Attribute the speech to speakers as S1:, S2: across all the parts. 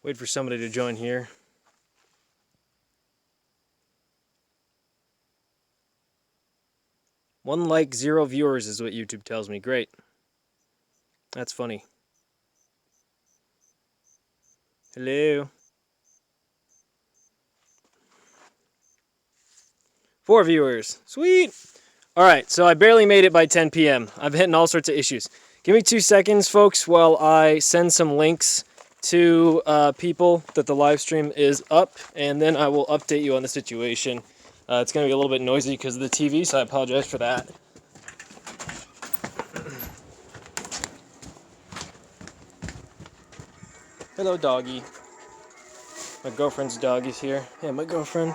S1: Wait for somebody to join here. One like, 0 viewers is what YouTube tells me. Great. That's funny. Hello. 4 viewers. Sweet. Alright, so I barely made it by 10 p.m. I've hitting all sorts of issues. Give me 2 seconds, folks, while I send some links to people that the live stream is up, and then I will update you on the situation. It's going to be a little bit noisy because of the TV, so I apologize for that. Hello, doggy. My girlfriend's dog is here. Yeah, my girlfriend.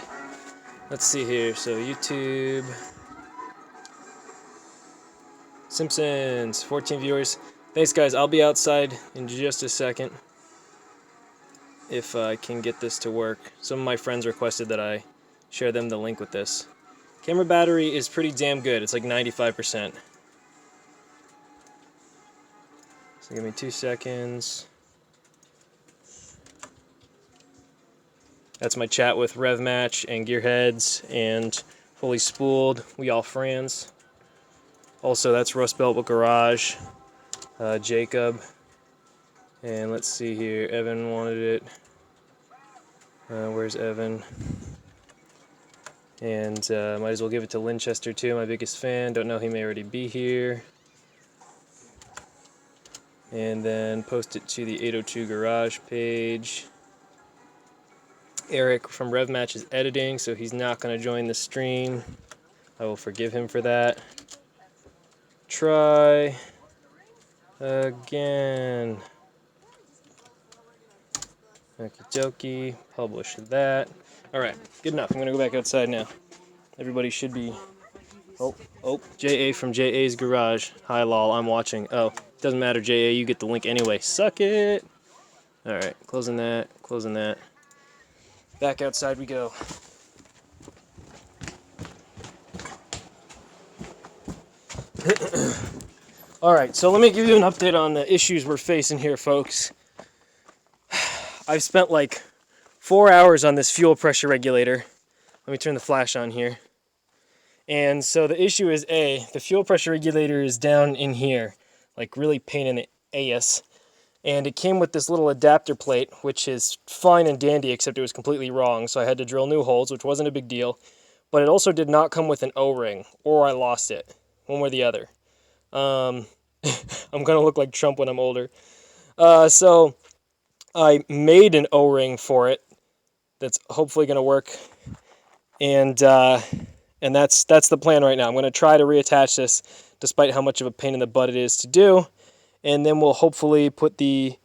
S1: Let's see here. So, YouTube. Simpsons, 14 viewers. Thanks, guys. I'll be outside in just a second if I can get this to work. Some of my friends requested that I share them the link with this. Camera battery is pretty damn good. It's like 95%. So give me 2 seconds. That's my chat with RevMatch and Gearheads and Fully Spooled. We all friends. Also, that's Rust Belt Garage. Jacob. And let's see here. Evan wanted it. Where's Evan? And might as well give it to Linchester too, my biggest fan. Don't know, he may already be here. And then post it to the 802 Garage page. Eric from RevMatch is editing, so he's not going to join the stream. I will forgive him for that. Try again. Okie dokie. Publish that. Alright, good enough. I'm going to go back outside now. Everybody should be... Oh, JA from JA's Garage. Hi, lol, I'm watching. Oh, doesn't matter, JA, you get the link anyway. Suck it! Alright, closing that, closing that. Back outside we go. Alright, so let me give you an update on the issues we're facing here, folks. I've spent like 4 hours on this fuel pressure regulator. Let me turn the flash on here. And so the issue is the fuel pressure regulator is down in here, like really pain in the ass. And it came with this little adapter plate, which is fine and dandy, except it was completely wrong, so I had to drill new holes, which wasn't a big deal. But it also did not come with an O-ring, or I lost it, one way or the other. I'm going to look like Trump when I'm older. So I made an O-ring for it that's hopefully going to work, and that's the plan right now. I'm going to try to reattach this, despite how much of a pain in the butt it is to do. And then we'll hopefully put the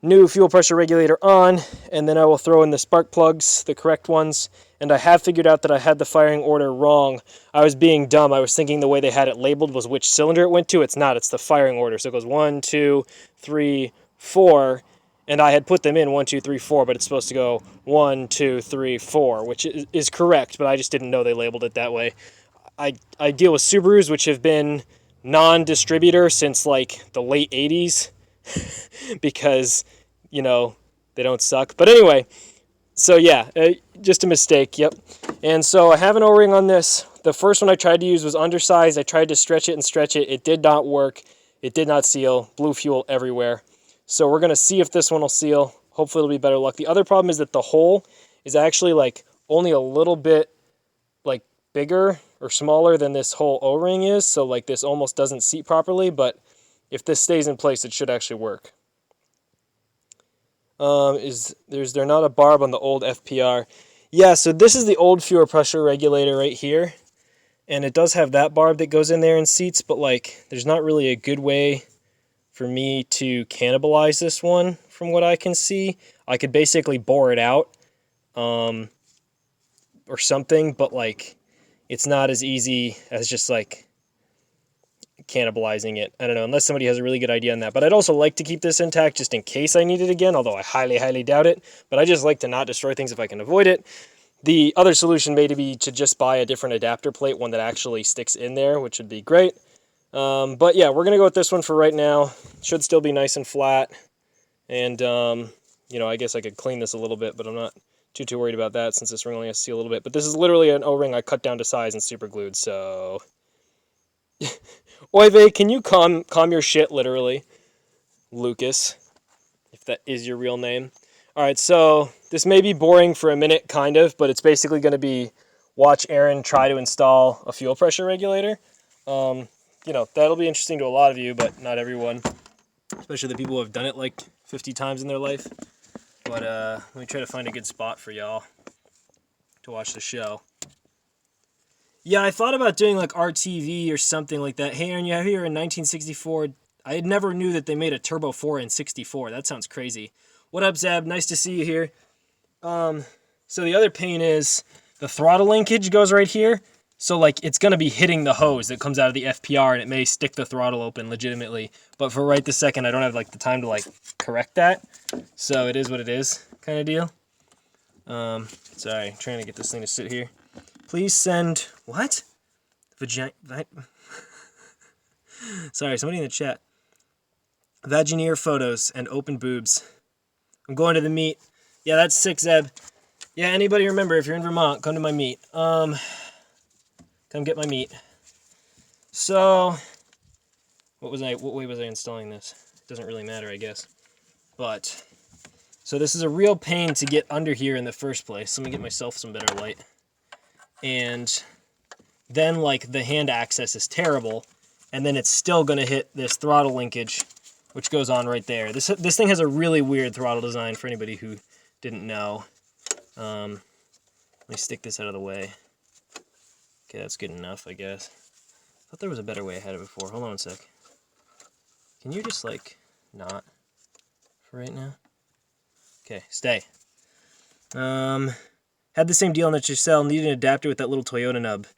S1: new fuel pressure regulator on, and then I will throw in the spark plugs, the correct ones. And I have figured out that I had the firing order wrong. I was being dumb. I was thinking the way they had it labeled was which cylinder it went to. It's not. It's the firing order. So it goes 1, 2, 3, 4. And I had put them in 1, 2, 3, 4, but it's supposed to go 1, 2, 3, 4, which is correct, but I just didn't know they labeled it that way. I deal with Subarus, which have been non-distributor since like the late 80s because, you know, they don't suck. But anyway, so yeah, just a mistake, yep. And so I have an O-ring on this. The first one I tried to use was undersized. I tried to stretch it and stretch it. It did not work. It did not seal. Blue fuel everywhere. So we're going to see if this one will seal. Hopefully it'll be better luck. The other problem is that the hole is actually like only a little bit like bigger or smaller than this whole O-ring is, so like this almost doesn't seat properly, but if this stays in place, it should actually work. Is there not a barb on the old FPR? Yeah, so this is the old fuel pressure regulator right here, and it does have that barb that goes in there and seats, but like there's not really a good way for me to cannibalize this one from what I can see. I could basically bore it out or something, but like it's not as easy as just like cannibalizing it. I don't know, unless somebody has a really good idea on that. But I'd also like to keep this intact just in case I need it again, although I highly, highly doubt it. But I just like to not destroy things if I can avoid it. The other solution may be to just buy a different adapter plate, one that actually sticks in there, which would be great. But yeah, we're going to go with this one for right now. Should still be nice and flat. And you know, I guess I could clean this a little bit, but I'm not too worried about that since this ring only has to see a little bit. But this is literally an O-ring I cut down to size and super glued, so... Oive, can you calm your shit, literally? Lucas, if that is your real name. Alright, so this may be boring for a minute, kind of, but it's basically going to be watch Aaron try to install a fuel pressure regulator. You know, that'll be interesting to a lot of you, but not everyone. Especially the people who have done it like 50 times in their life. But let me try to find a good spot for y'all to watch the show. Yeah, I thought about doing like RTV or something like that. Hey, Aaron, you have here in 1964. I never knew that they made a Turbo 4 in 64. That sounds crazy. What up, Zab? Nice to see you here. So the other pain is the throttle linkage goes right here. So like it's going to be hitting the hose that comes out of the FPR and it may stick the throttle open legitimately. But for right this second, I don't have like the time to like correct that. So it is what it is kind of deal. Sorry, trying to get this thing to sit here. Please send, what? Vagina, sorry, somebody in the chat. Vagineer photos and open boobs. I'm going to the meet. Yeah, that's sick, Zeb. Yeah, anybody remember, if you're in Vermont, come to my meet. Come get my meat. So, what way was I installing this? It doesn't really matter, I guess. But, so this is a real pain to get under here in the first place. Let me get myself some better light. And then, like, the hand access is terrible. And then it's still going to hit this throttle linkage, which goes on right there. This thing has a really weird throttle design for anybody who didn't know. Let me stick this out of the way. Okay, that's good enough, I guess. I thought there was a better way I had it before. Hold on a sec. Can you just, like, not for right now? Okay, stay. Had the same deal on the Giselle. Needed an adapter with that little Toyota nub.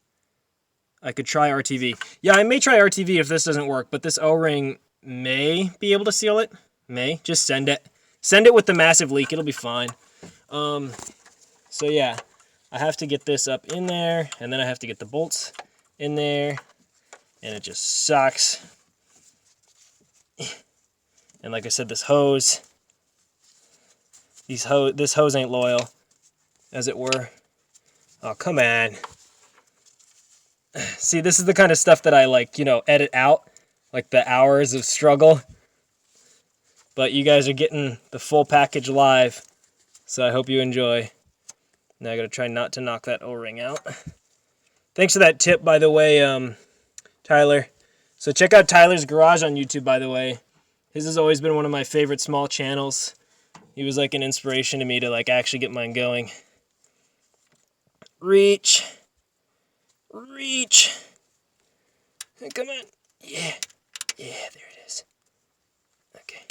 S1: I could try RTV. Yeah, I may try RTV if this doesn't work, but this O-ring may be able to seal it. May. Just send it. Send it with the massive leak. It'll be fine. So yeah, I have to get this up in there, and then I have to get the bolts in there, and it just sucks. And like I said, this hose, this hose ain't loyal, as it were. Oh, come on. See, this is the kind of stuff that I, like, you know, edit out, like the hours of struggle. But you guys are getting the full package live, so I hope you enjoy. Now I gotta try not to knock that O-ring out. Thanks for that tip, by the way, Tyler. So check out Tyler's Garage on YouTube, by the way. His has always been one of my favorite small channels. He was like an inspiration to me to like actually get mine going. Reach. Reach. Come on. Yeah. Yeah, there it is. Okay.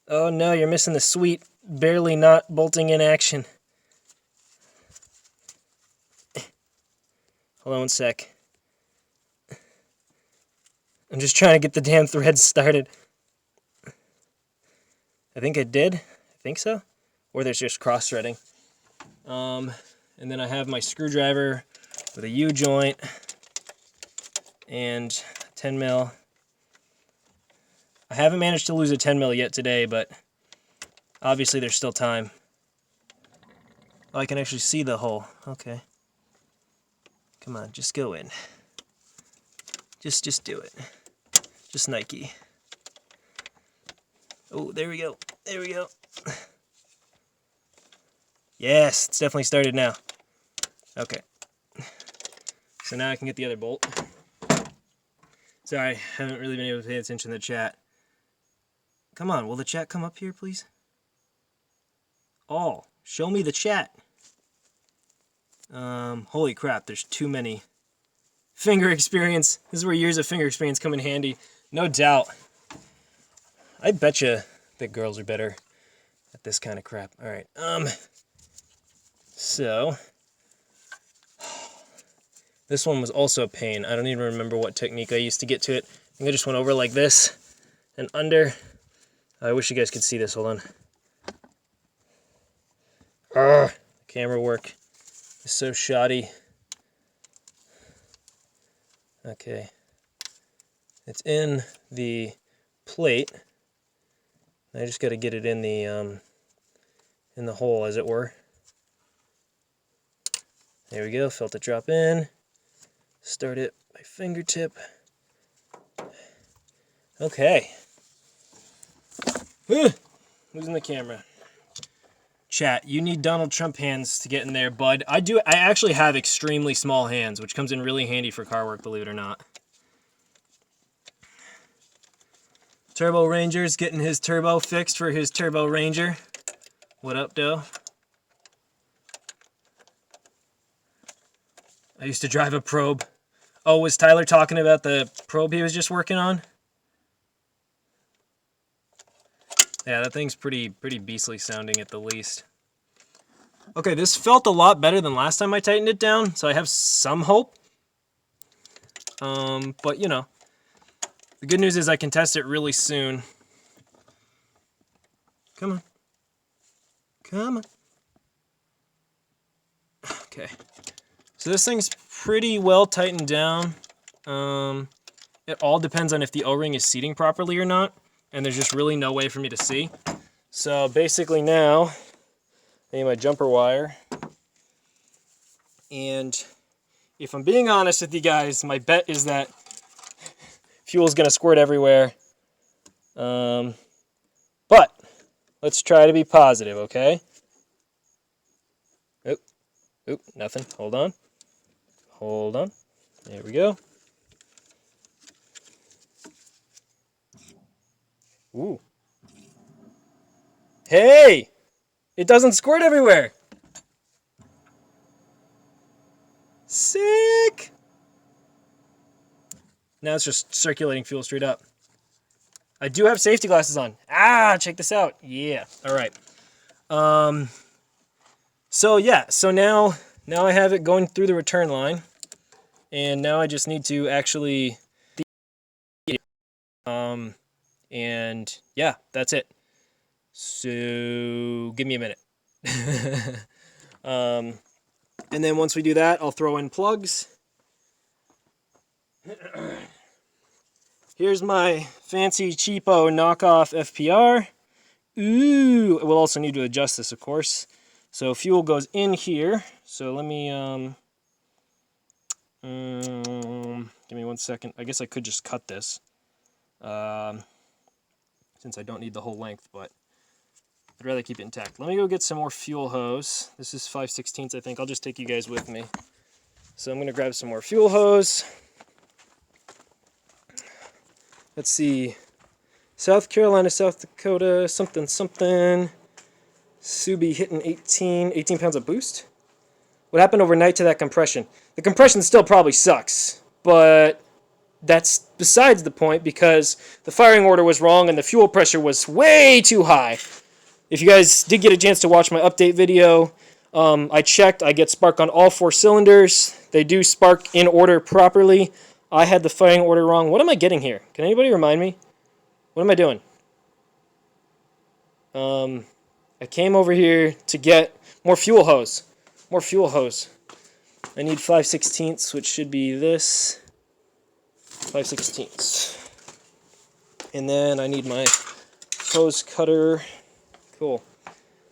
S1: Oh no, you're missing the sweet, barely not bolting in action. Hold on one sec. I'm just trying to get the damn threads started. I think I did. I think so. Or there's just cross-threading. And then I have my screwdriver with a U-joint and 10 mil. I haven't managed to lose a 10 mil yet today, but obviously there's still time. Oh, I can actually see the hole. Okay. Come on, just go in. Just do it. Just Nike. Oh, there we go. There we go. Yes, it's definitely started now. Okay. So now I can get the other bolt. Sorry, I haven't really been able to pay attention to the chat. Come on, will the chat come up here, please? Oh, show me the chat. Holy crap, there's too many. Finger experience. This is where years of finger experience come in handy. No doubt. I betcha that girls are better at this kind of crap. Alright, so this one was also a pain. I don't even remember what technique I used to get to it. I think I just went over like this and under. I wish you guys could see this. Hold on. Camera work is so shoddy. Okay. It's in the plate. I just got to get it in the hole, as it were. There we go, felt it drop in. Start it by fingertip. Okay. Losing the camera. Chat, you need Donald Trump hands to get in there, bud. I actually have extremely small hands, which comes in really handy for car work, believe it or not. Turbo Ranger's getting his turbo fixed for his Turbo Ranger. What up, Doe? I used to drive a probe. Oh, was Tyler talking about the probe he was just working on? Yeah, that thing's pretty beastly sounding at the least. Okay, this felt a lot better than last time I tightened it down, so I have some hope. But you know, the good news is I can test it really soon. Come on. Come on. Okay. So this thing's pretty well tightened down. It all depends on if the O-ring is seating properly or not, and there's just really no way for me to see. So basically now, I need my jumper wire. And if I'm being honest with you guys, my bet is that fuel's gonna squirt everywhere. But let's try to be positive, okay? Oop, nothing. Hold on. Hold on. There we go. Ooh. Hey! It doesn't squirt everywhere! Sick! Now it's just circulating fuel straight up. I do have safety glasses on. Ah, check this out. Yeah. All right. So yeah, so now I have it going through the return line, and now I just need to actually, and yeah, that's it. So give me a minute. And then once we do that, I'll throw in plugs. Here's my fancy cheapo knockoff FPR. Ooh, we'll also need to adjust this, of course. So fuel goes in here. So let me, give me 1 second. I guess I could just cut this, since I don't need the whole length, but I'd rather keep it intact. Let me go get some more fuel hose. This is 5/16, I think. I'll just take you guys with me. So I'm gonna grab some more fuel hose. Let's see. South Carolina, South Dakota, something. Subi hitting 18 pounds of boost. What happened overnight to that compression? The compression still probably sucks, but that's besides the point because the firing order was wrong and the fuel pressure was way too high. If you guys did get a chance to watch my update video, I checked. I get spark on all 4 cylinders. They do spark in order properly. I had the firing order wrong. What am I getting here? Can anybody remind me? What am I doing? I came over here to get more fuel hose. More fuel hose. I need 5/16, which should be this. 5/16. And then I need my hose cutter. Cool.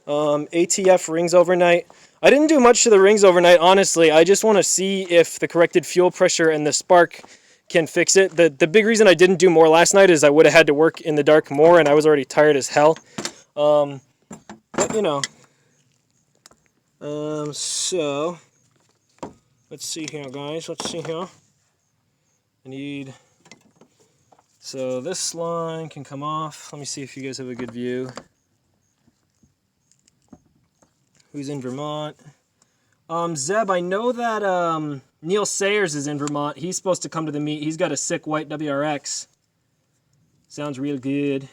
S1: ATF rings overnight. I didn't do much to the rings overnight, honestly. I just want to see if the corrected fuel pressure and the spark can fix it. The big reason I didn't do more last night is I would have had to work in the dark more, and I was already tired as hell. But, you know. So, let's see here, guys. Let's see here. I need... So, this line can come off. Let me see if you guys have a good view. Who's in Vermont? Zeb, I know that Neil Sayers is in Vermont. He's supposed to come to the meet. He's got a sick white WRX. Sounds real good.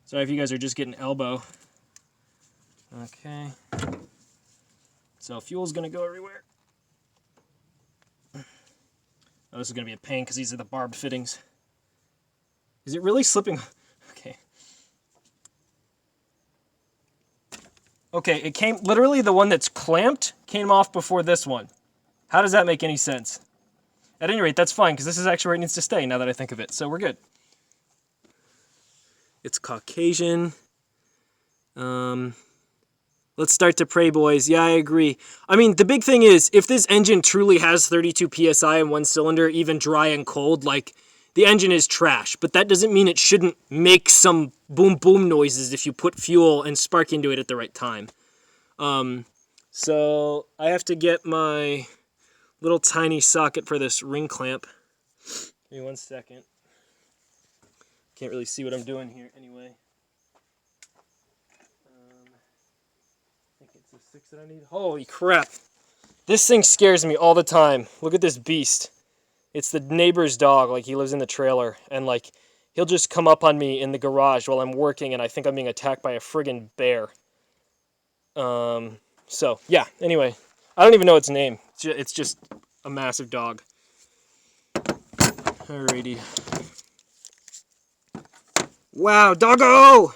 S1: Sorry if you guys are just getting elbow. Okay. So fuel's going to go everywhere. Oh, this is going to be a pain because these are the barbed fittings. Is it really slipping? Okay. Okay, it came, literally the one that's clamped came off before this one. How does that make any sense? At any rate, that's fine, because this is actually where it needs to stay now that I think of it, so we're good. It's Caucasian. Let's start to pray, boys. Yeah, I agree. I mean, the big thing is, if this engine truly has 32 PSI in one cylinder, even dry and cold, like, the engine is trash. But that doesn't mean it shouldn't make some boom boom noises if you put fuel and spark into it at the right time. So I have to get my little tiny socket for this ring clamp. Give me 1 second. Can't really see what I'm doing here anyway. I think it's a 6 that I need. Holy crap. This thing scares me all the time. Look at this beast. It's the neighbor's dog. Like, he lives in the trailer. And, like, he'll just come up on me in the garage while I'm working, and I think I'm being attacked by a friggin' bear. So, yeah. Anyway. I don't even know its name. It's just a massive dog. Alrighty. Wow, doggo!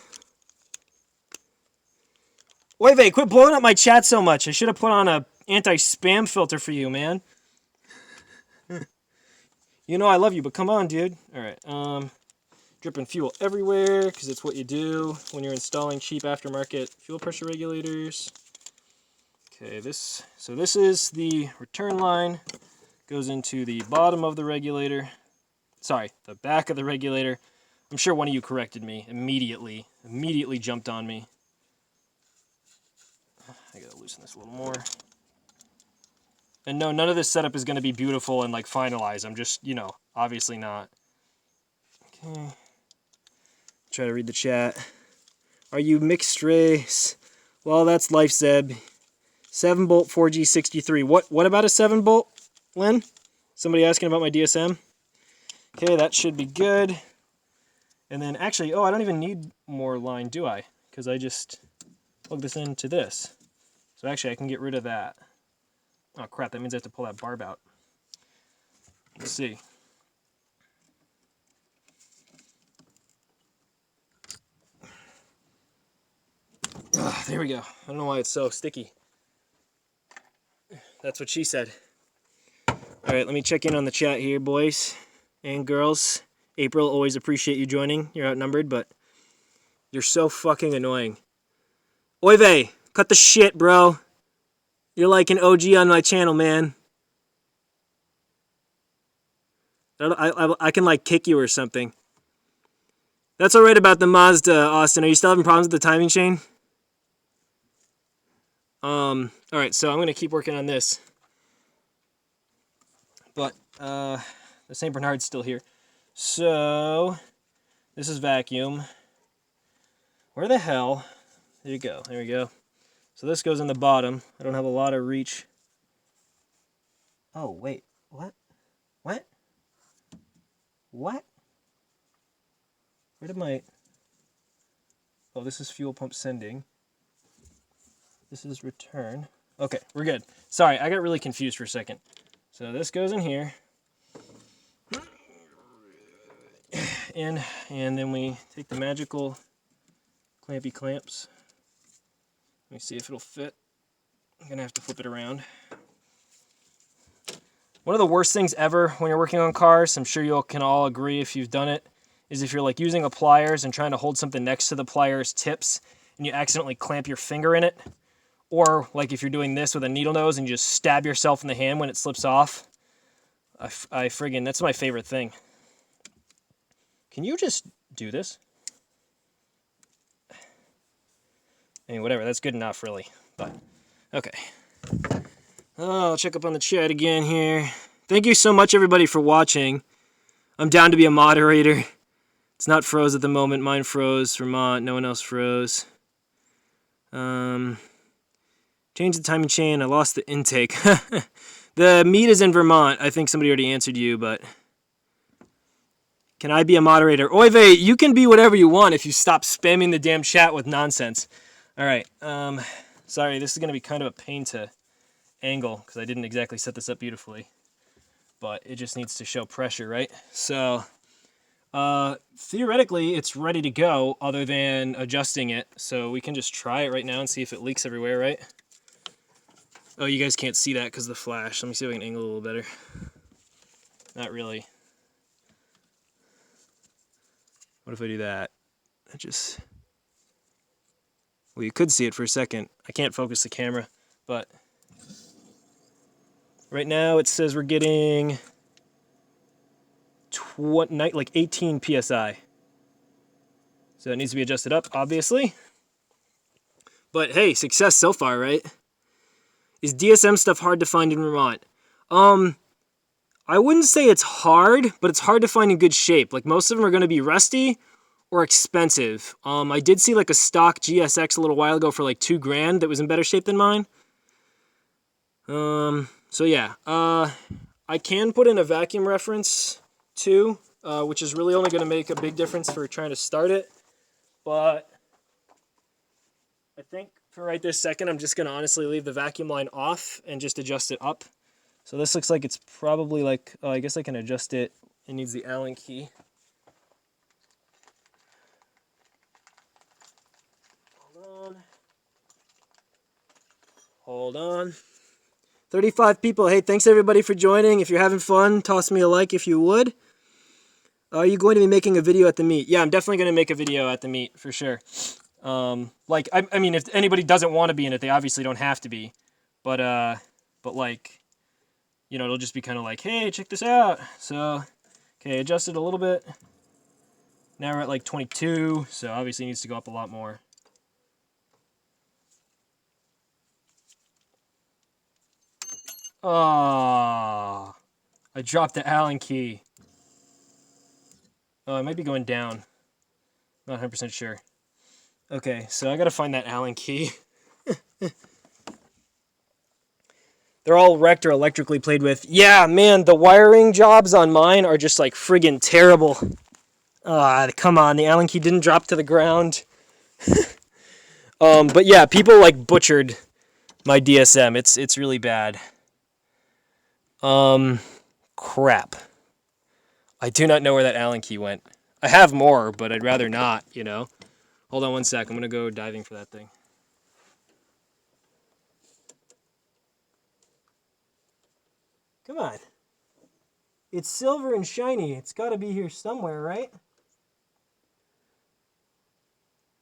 S1: Oive, quit blowing up my chat so much. I should have put on a anti-spam filter for you, man. You know I love you, but come on, dude. Alright, dripping fuel everywhere, because it's what you do when you're installing cheap aftermarket fuel pressure regulators. Okay, so this is the return line. Goes into the bottom of the regulator. Sorry, the back of the regulator. I'm sure one of you corrected me immediately. Immediately jumped on me. I gotta loosen this a little more. And no, none of this setup is gonna be beautiful and like finalized. I'm just, you know, obviously not. Okay. Try to read the chat. Are you mixed race? Well, that's life, Zeb. 7-bolt 4G63. What about a 7-bolt, Len? Somebody asking about my DSM? Okay, that should be good. And then actually, I don't even need more line, do I? Because I just plug this into this. So actually, I can get rid of that. Oh crap, that means I have to pull that barb out. Let's see. There we go. I don't know why it's so sticky. That's what she said. Alright, let me check in on the chat here, boys and girls. April, always appreciate you joining. You're outnumbered, but you're so fucking annoying. Oive, cut the shit, bro. You're like an OG on my channel, man. I can like kick you or something. That's alright about the Mazda, Austin. Are you still having problems with the timing chain? Alright, so I'm gonna keep working on this. But the St. Bernard's still here. So this is vacuum. Where the hell? There you go. There we go. So this goes in the bottom. I don't have a lot of reach. Oh, wait. What? What? What? Where did my... Oh, this is fuel pump sending. This is return. Okay, we're good. Sorry, I got really confused for a second. So this goes in here. And then we take the magical clampy clamps. Let me see if it'll fit. I'm gonna have to flip it around. One of the worst things ever when you're working on cars, I'm sure you can all agree if you've done it, is if you're like using a pliers and trying to hold something next to the pliers tips and you accidentally clamp your finger in it. Or like if you're doing this with a needle nose and you just stab yourself in the hand when it slips off. I friggin', that's my favorite thing. Can you just do this? I mean, whatever, that's good enough, really. But, okay. Oh, I'll check up on the chat again here. Thank you so much, everybody, for watching. I'm down to be a moderator. It's not froze at the moment. Mine froze. Vermont, no one else froze. Change the timing chain. I lost the intake. The meet is in Vermont. I think somebody already answered you, but... Can I be a moderator? Oive, you can be whatever you want if you stop spamming the damn chat with nonsense. Alright, sorry, this is going to be kind of a pain to angle, because I didn't exactly set this up beautifully. But it just needs to show pressure, right? So, theoretically, it's ready to go, other than adjusting it. So we can just try it right now and see if it leaks everywhere, right? Oh, you guys can't see that because of the flash. Let me see if I can angle a little better. Not really. What if I do that? Well, you could see it for a second. I can't focus the camera, but right now it says we're getting like 18 psi. So it needs to be adjusted up, obviously. But hey, success so far, right? Is DSM stuff hard to find in Vermont? I wouldn't say it's hard, but it's hard to find in good shape. Like most of them are going to be rusty or expensive. I did see like a stock GSX a little while ago for like $2,000 that was in better shape than mine. So yeah, I can put in a vacuum reference too, which is really only going to make a big difference for trying to start it. But I think for right this second, I'm just going to honestly leave the vacuum line off and just adjust it up. So this looks like it's probably like, oh, I guess I can adjust it. It needs the Allen key. Hold on. 35 people. Hey, thanks everybody for joining. If you're having fun, toss me a like if you would. Are you going to be making a video at the meet? Yeah, I'm definitely going to make a video at the meet for sure. Like, I mean, if anybody doesn't want to be in it, they obviously don't have to be. But like, you know, it'll just be kind of like, hey, check this out. So, okay, adjusted a little bit. Now we're at like 22, so obviously it needs to go up a lot more. Oh, I dropped the Allen key. Oh, it might be going down. Not 100% sure. Okay, so I gotta find that Allen key. They're all wrecked or electrically played with. Yeah, man, the wiring jobs on mine are just like friggin' terrible. Come on, the Allen key didn't drop to the ground. But yeah, people like butchered my DSM. It's really bad. Crap. I do not know where that Allen key went. I have more, but I'd rather not, you know. Hold on one sec. I'm gonna go diving for that thing. Come on. It's silver and shiny. It's got to be here somewhere, right? Of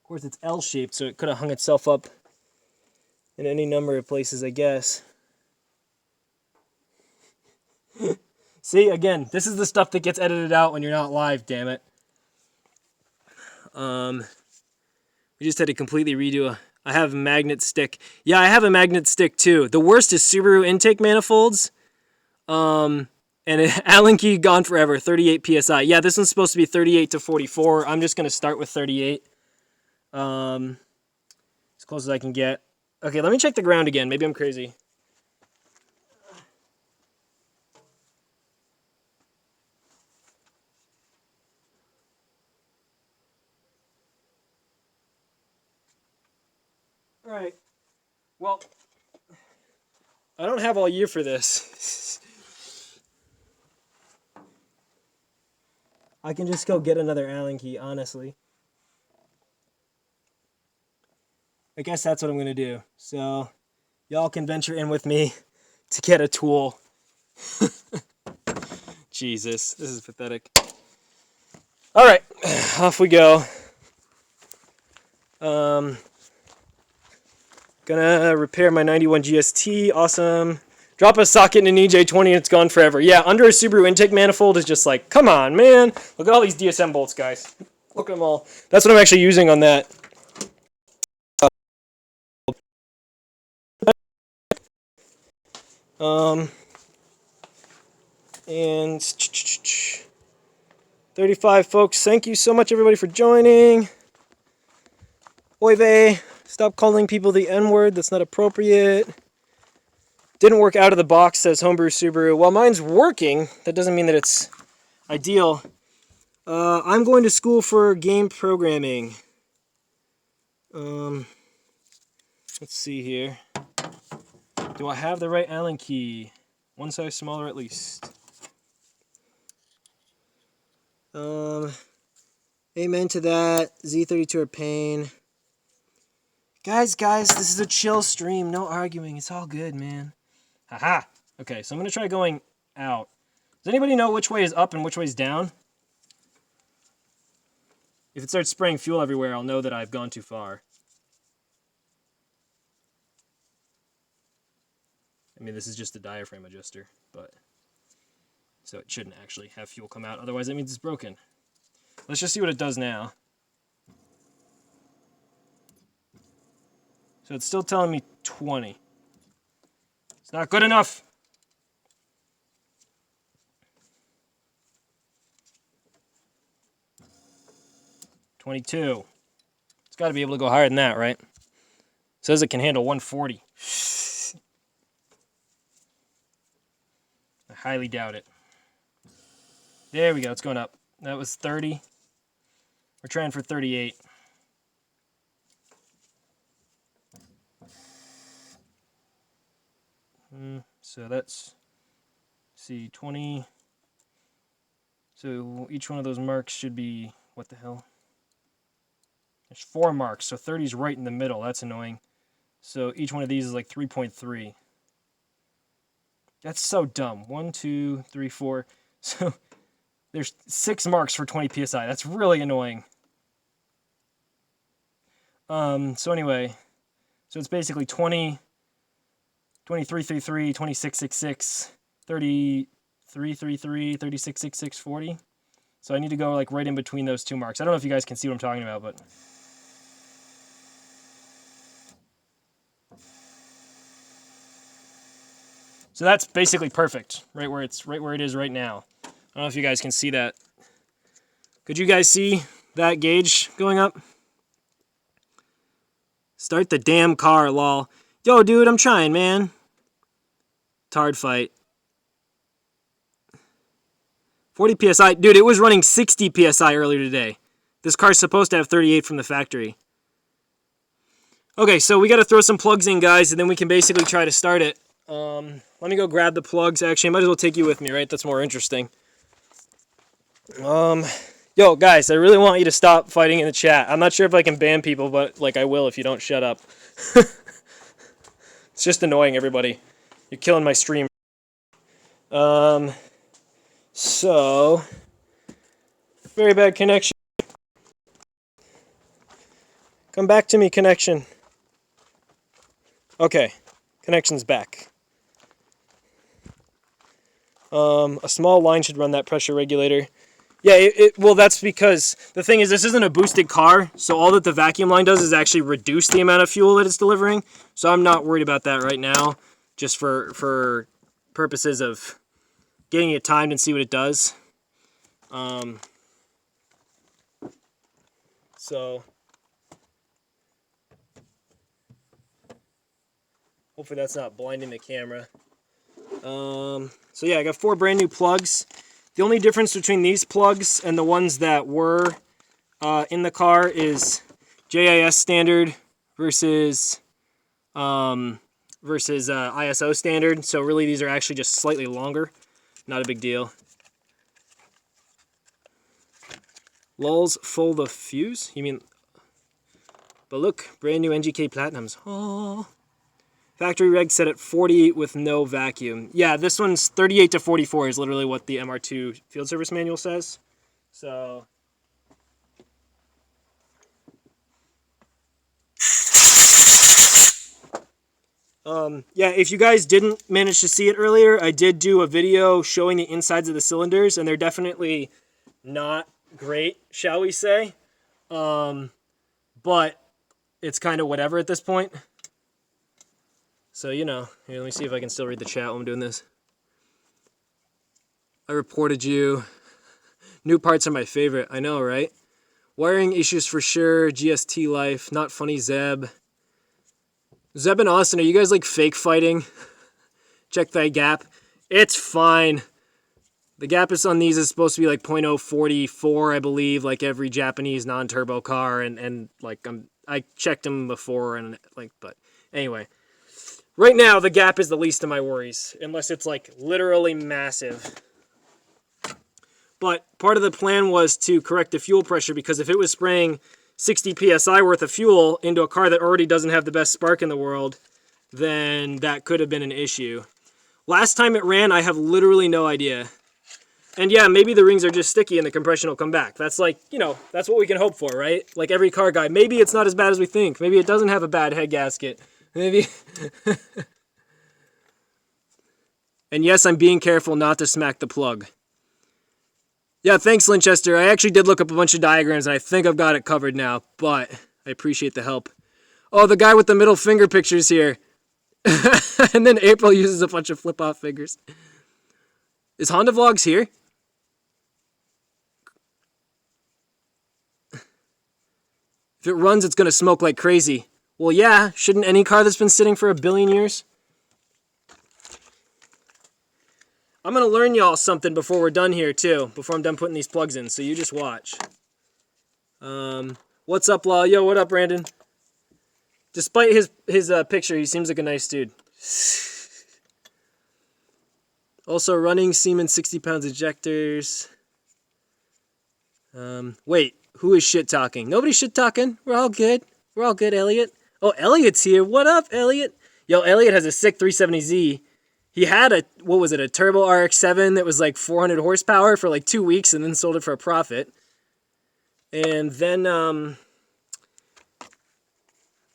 S1: course, it's L-shaped, so it could have hung itself up in any number of places, I guess. See, again, this is the stuff that gets edited out when you're not live, damn it. We just had to completely redo I have a magnet stick. Yeah, I have a magnet stick too. The worst is Subaru intake manifolds. And Allen key gone forever, 38 psi. Yeah, this one's supposed to be 38 to 44. I'm just going to start with 38. As close as I can get. Okay, let me check the ground again. Maybe I'm crazy. All right. Well, I don't have all year for this. I can just go get another Allen key, honestly. I guess that's what I'm going to do. So, y'all can venture in with me to get a tool. Jesus, this is pathetic. All right, off we go. Gonna repair my 91 GST. Awesome. Drop a socket in an EJ20 and it's gone forever. Yeah, under a Subaru intake manifold is just like, come on, man. Look at all these DSM bolts, guys. Look at them all. That's what I'm actually using on that. And 35 folks. Thank you so much, everybody, for joining. Oy vey. Stop calling people the N-word. That's not appropriate. Didn't work out of the box, says Homebrew Subaru. Well, mine's working. That doesn't mean that it's ideal. I'm going to school for game programming. Let's see here. Do I have the right Allen key? One size smaller at least. Amen to that. Z32 are pain. Guys, this is a chill stream. No arguing. It's all good, man. Haha. Okay, so I'm going to try going out. Does anybody know which way is up and which way is down? If it starts spraying fuel everywhere, I'll know that I've gone too far. I mean, this is just a diaphragm adjuster, but so it shouldn't actually have fuel come out. Otherwise, that means it's broken. Let's just see what it does now. So it's still telling me 20. It's not good enough. $22. It's got to be able to go higher than that, right? It says it can handle 140. I highly doubt it. There we go. It's going up. That was 30. We're trying for 38. So that's, see, 20. So each one of those marks should be, what the hell? There's 4 marks, so 30 is right in the middle. That's annoying. So each one of these is like 3.3. That's so dumb. 1, 2, 3, 4. So there's 6 marks for 20 psi. That's really annoying. So anyway, so it's basically 20, 2333, 2666, 3333, 3666, 40. So I need to go like right in between those 2 marks. I don't know if you guys can see what I'm talking about, but so that's basically perfect, right where it is right now. I don't know if you guys can see that. Could you guys see that gauge going up? Start the damn car, lol. Yo, dude, I'm trying, man. Tard fight. 40 psi. Dude, it was running 60 psi earlier today. This car's supposed to have 38 from the factory. Okay, so we got to throw some plugs in, guys, and then we can basically try to start it. Let me go grab the plugs. Actually, I might as well take you with me, right? That's more interesting. Yo, guys, I really want you to stop fighting in the chat. I'm not sure if I can ban people, but, like, I will if you don't shut up. It's just annoying, everybody. You're killing my stream. So, very bad connection. Come back to me, connection. Okay, connection's back. A small line should run that pressure regulator. Yeah, well, that's because the thing is, this isn't a boosted car, so all that the vacuum line does is actually reduce the amount of fuel that it's delivering. So I'm not worried about that right now, just for purposes of getting it timed and see what it does. So hopefully that's not blinding the camera. So yeah, I got 4 brand new plugs. The only difference between these plugs and the ones that were in the car is JIS standard versus ISO standard. So really these are actually just slightly longer. Not a big deal. Lulz full the fuse? You mean... But look, brand new NGK Platinums. Oh. Factory reg set at 40 with no vacuum. Yeah, this one's 38 to 44 is literally what the MR2 field service manual says. So... yeah, if you guys didn't manage to see it earlier, I did do a video showing the insides of the cylinders, and they're definitely not great, shall we say. But it's kind of whatever at this point. So, you know, here, let me see if I can still read the chat while I'm doing this. I reported you. New parts are my favorite. I know, right? Wiring issues for sure. GST life. Not funny, Zeb. Zeb and Austin, are you guys like fake fighting? Check that gap. It's fine. The gap is on these is supposed to be like 0.044, I believe, like every Japanese non-turbo car, and like I checked them before, and like, but anyway. Right now, the gap is the least of my worries, unless it's like literally massive. But part of the plan was to correct the fuel pressure, because if it was spraying 60 psi worth of fuel into a car that already doesn't have the best spark in the world, then that could have been an issue. Last time it ran, I have literally no idea. And yeah, maybe the rings are just sticky and the compression will come back. That's like, you know, that's what we can hope for, right? Like every car guy. Maybe it's not as bad as we think. Maybe it doesn't have a bad head gasket. Maybe. And yes, I'm being careful not to smack the plug. Yeah, thanks, Linchester. I actually did look up a bunch of diagrams, and I think I've got it covered now, but I appreciate the help. Oh, the guy with the middle finger pictures here. And then April uses a bunch of flip-off fingers. Is Honda Vlogs here? If it runs, it's going to smoke like crazy. Well, yeah, shouldn't any car that's been sitting for 1 billion years? I'm going to learn y'all something before we're done here, too. Before I'm done putting these plugs in, so you just watch. What's up, Law? Yo, what up, Brandon? Despite his picture, he seems like a nice dude. Also running Siemens 60 pounds ejectors. Wait, who is shit talking? Nobody's shit talking. We're all good. We're all good, Elliot. Oh, Elliot's here. What up, Elliot? Yo, Elliot has a sick 370Z. He had a, what was it, a turbo RX-7 that was like 400 horsepower for like 2 weeks and then sold it for a profit. And then,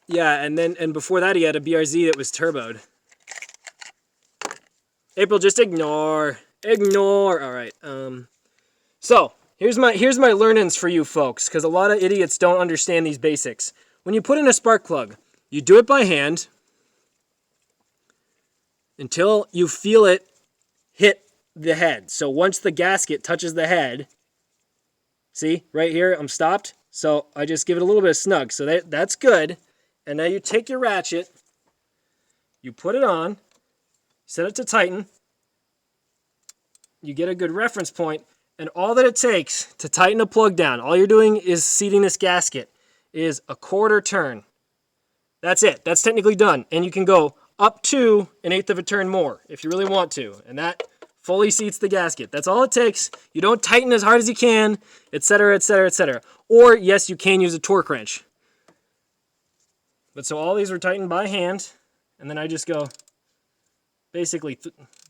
S1: yeah, and before that he had a BRZ that was turboed. April, just ignore. Ignore. All right. So, here's my learnings for you folks, because a lot of idiots don't understand these basics. When you put in a spark plug, you do it by hand until you feel it hit the head. So once the gasket touches the head, see, right here, I'm stopped. So I just give it a little bit of snug. So that's good. And now you take your ratchet, you put it on, set it to tighten, you get a good reference point, and all that it takes to tighten a plug down, all you're doing is seating this gasket, is a 1/4 turn. That's it. That's technically done. And you can go up to 1/8 of a turn more if you really want to. And that fully seats the gasket. That's all it takes. You don't tighten as hard as you can, etc., etc., etc. Or, yes, you can use a torque wrench. But so all these are tightened by hand, and then I just go, basically,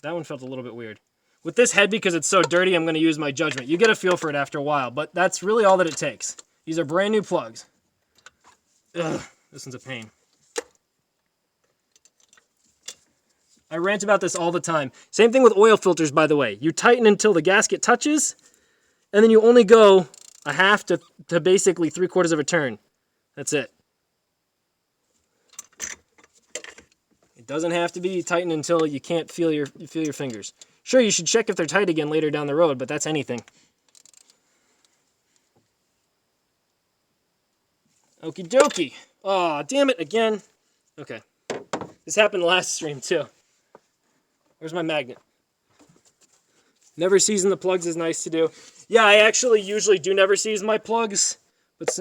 S1: that one felt a little bit weird. With this head, because it's so dirty, I'm going to use my judgment. You get a feel for it after a while, but that's really all that it takes. These are brand new plugs. Ugh, this one's a pain. I rant about this all the time. Same thing with oil filters, by the way. You tighten until the gasket touches, and then you only go a half to basically 3/4 of a turn. That's it. It doesn't have to be tightened until you can't feel your fingers. Sure, you should check if they're tight again later down the road, but that's anything. Okie dokie. Aw, damn it, again. Okay. This happened last stream, too. Where's my magnet? Never season the plugs is nice to do. Yeah, I actually usually do never season my plugs. But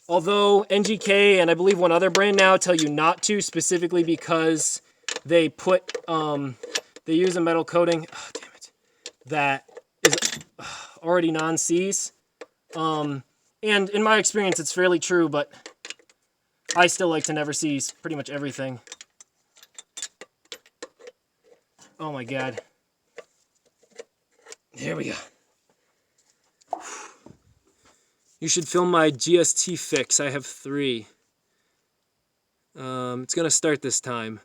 S1: although NGK and I believe one other brand now tell you not to, specifically because they put they use a metal coating. Oh, damn it. That is already non-seize. And in my experience, it's fairly true, but I still like to never seize pretty much everything. Oh my god. Here we go. You should film my GST fix. I have 3. It's going to start this time.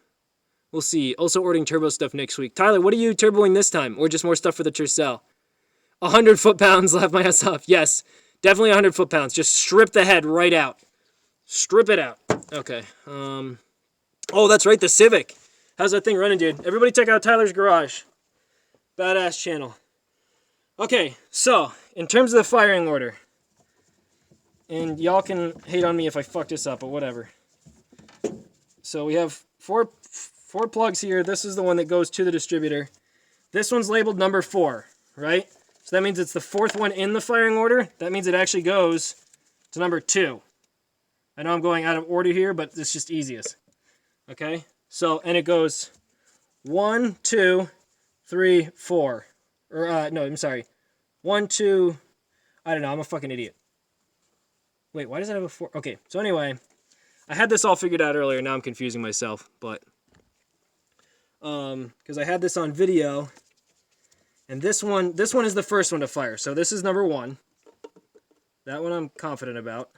S1: We'll see. Also ordering turbo stuff next week. Tyler, what are you turboing this time? Or just more stuff for the Tercel? 100 foot-pounds, laugh my ass off. Yes, definitely 100 foot-pounds. Just strip the head right out. Strip it out. Okay. Oh, that's right, the Civic. How's that thing running, dude? Everybody check out Tyler's Garage. Badass channel. Okay, so, in terms of the firing order, and y'all can hate on me if I fuck this up, but whatever. So we have four plugs here. This is the one that goes to the distributor. This one's labeled number 4, right? So that means it's the 4th one in the firing order. That means it actually goes to number 2. I know I'm going out of order here, but it's just easiest. Okay? So, and it goes 1, 2, 3, 4. Or, no, I'm sorry. 1, 2, I don't know, I'm a fucking idiot. Wait, why does it have a 4? Okay, so anyway, I had this all figured out earlier, now I'm confusing myself, but, because I had this on video, And this one is the first one to fire. So this is number 1. That one I'm confident about.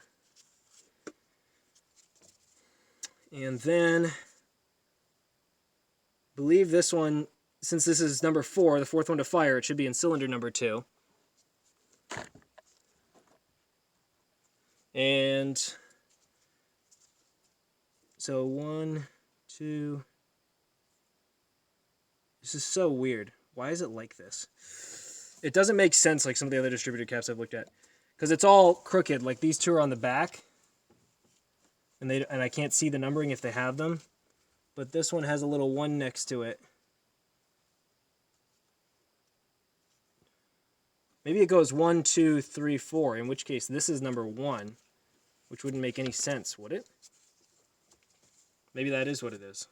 S1: And then, I believe this one, since this is number 4, the 4th one to fire, it should be in cylinder number 2. And so 1, 2. This is so weird. Why is it like this? It doesn't make sense like some of the other distributor caps I've looked at. Because it's all crooked. Like these two are on the back. And I can't see the numbering if they have them. But this one has a little 1 next to it. Maybe it goes 1, 2, 3, 4. In which case this is number 1. Which wouldn't make any sense, would it? Maybe that is what it is.